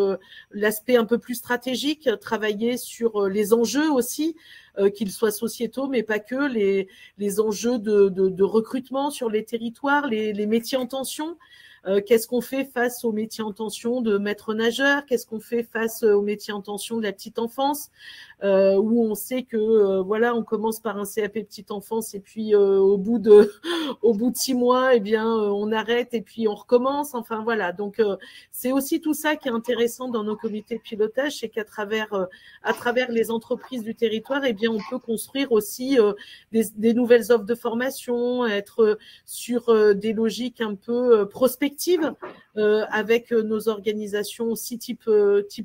B: l'aspect un peu plus stratégique, travailler sur les enjeux aussi, qu'ils soient sociétaux, mais pas que, les enjeux de recrutement sur les territoires, les métiers en tension. Qu'est-ce qu'on fait face aux métiers en tension de maître nageur? Qu'est-ce qu'on fait face aux métiers en tension de la petite enfance, où on sait que voilà, on commence par un CAP petite enfance et puis au bout de 6 mois, eh bien on arrête et puis on recommence. Enfin voilà, donc c'est aussi tout ça qui est intéressant dans nos comités de pilotage, c'est qu'à travers les entreprises du territoire, eh bien on peut construire aussi des nouvelles offres de formation, être sur des logiques un peu prospectives avec nos organisations aussi type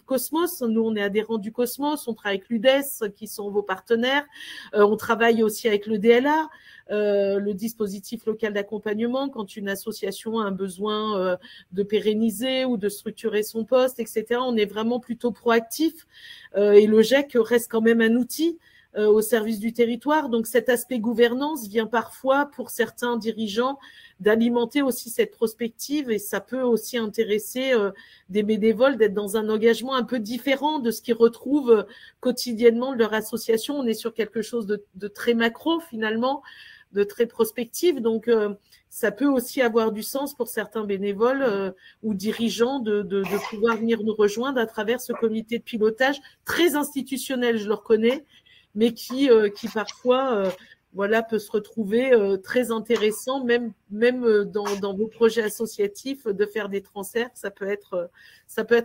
B: Cosmos. Nous, on est adhérents du Cosmos, on travaille avec l'UDES, qui sont vos partenaires. On travaille aussi avec le DLA, le dispositif local d'accompagnement, quand une association a un besoin de pérenniser ou de structurer son poste, etc. On est vraiment plutôt proactif. Et le GEC reste quand même un outil au service du territoire. Donc cet aspect gouvernance vient parfois, pour certains dirigeants, d'alimenter aussi cette prospective, et ça peut aussi intéresser des bénévoles d'être dans un engagement un peu différent de ce qu'ils retrouvent quotidiennement de leur association. On est sur quelque chose de très macro finalement, très prospective. Donc, ça peut aussi avoir du sens pour certains bénévoles ou dirigeants de pouvoir venir nous rejoindre à travers ce comité de pilotage très institutionnel, je le reconnais, mais qui parfois voilà, peut se retrouver très intéressant, même dans vos projets associatifs, de faire des transferts, ça peut être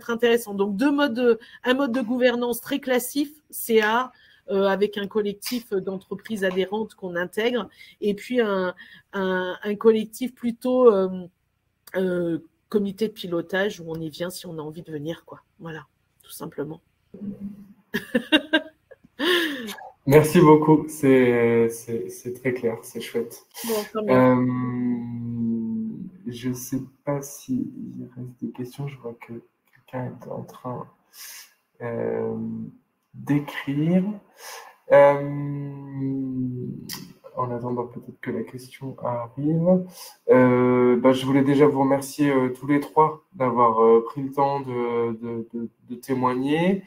B: intéressant. Donc, un mode de gouvernance très classique, CA, avec un collectif d'entreprises adhérentes qu'on intègre, et puis un collectif plutôt comité de pilotage où on y vient si on a envie de venir, quoi. Voilà, tout simplement.
A: Merci beaucoup, c'est très clair, c'est chouette.
B: Bon,
A: je ne sais pas s'il reste des questions, je vois que quelqu'un est en train d'écrire. En attendant peut-être que la question arrive, je voulais déjà vous remercier tous les trois d'avoir pris le temps de témoigner.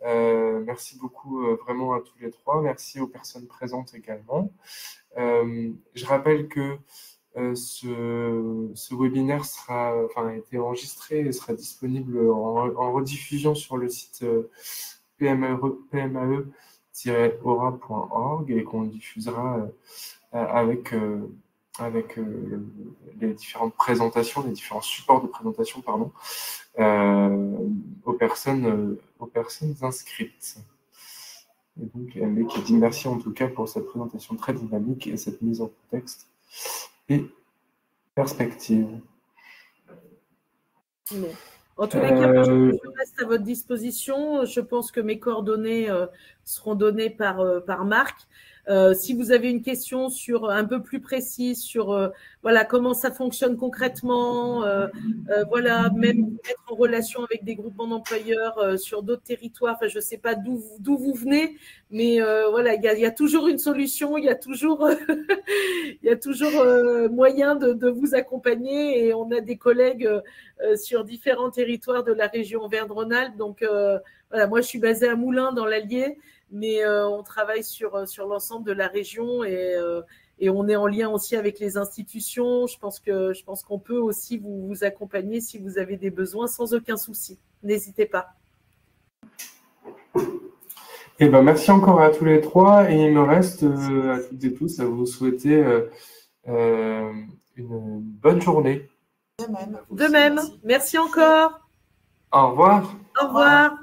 A: Merci beaucoup vraiment à tous les trois. Merci aux personnes présentes également. Je rappelle que ce webinaire a été enregistré et sera disponible en rediffusion sur le site PMAE-aura.org et qu'on diffusera avec les différentes présentations, les différents supports de présentation, aux personnes inscrites. Et donc, Aimé qui dit merci en tout cas pour cette présentation très dynamique et cette mise en contexte et perspective.
B: Bon. En tous les cas, je reste à votre disposition. Je pense que mes coordonnées seront données par Marc. Si vous avez une question un peu plus précise sur voilà, comment ça fonctionne concrètement, voilà, même être en relation avec des groupements d'employeurs sur d'autres territoires, enfin, je ne sais pas d'où vous venez, mais voilà, il y a toujours une solution, il y a toujours, moyen de vous accompagner, et on a des collègues sur différents territoires de la région Auvergne-Rhône-Alpes. Donc voilà, moi je suis basée à Moulins dans l'Allier, mais on travaille sur l'ensemble de la région, et on est en lien aussi avec les institutions. Je pense qu'on peut aussi vous accompagner si vous avez des besoins sans aucun souci. N'hésitez pas.
A: Eh ben, merci encore à tous les trois, et il me reste à toutes et tous à vous souhaiter une bonne journée.
D: De même.
B: De même. Merci encore.
A: Au revoir.
B: Au revoir.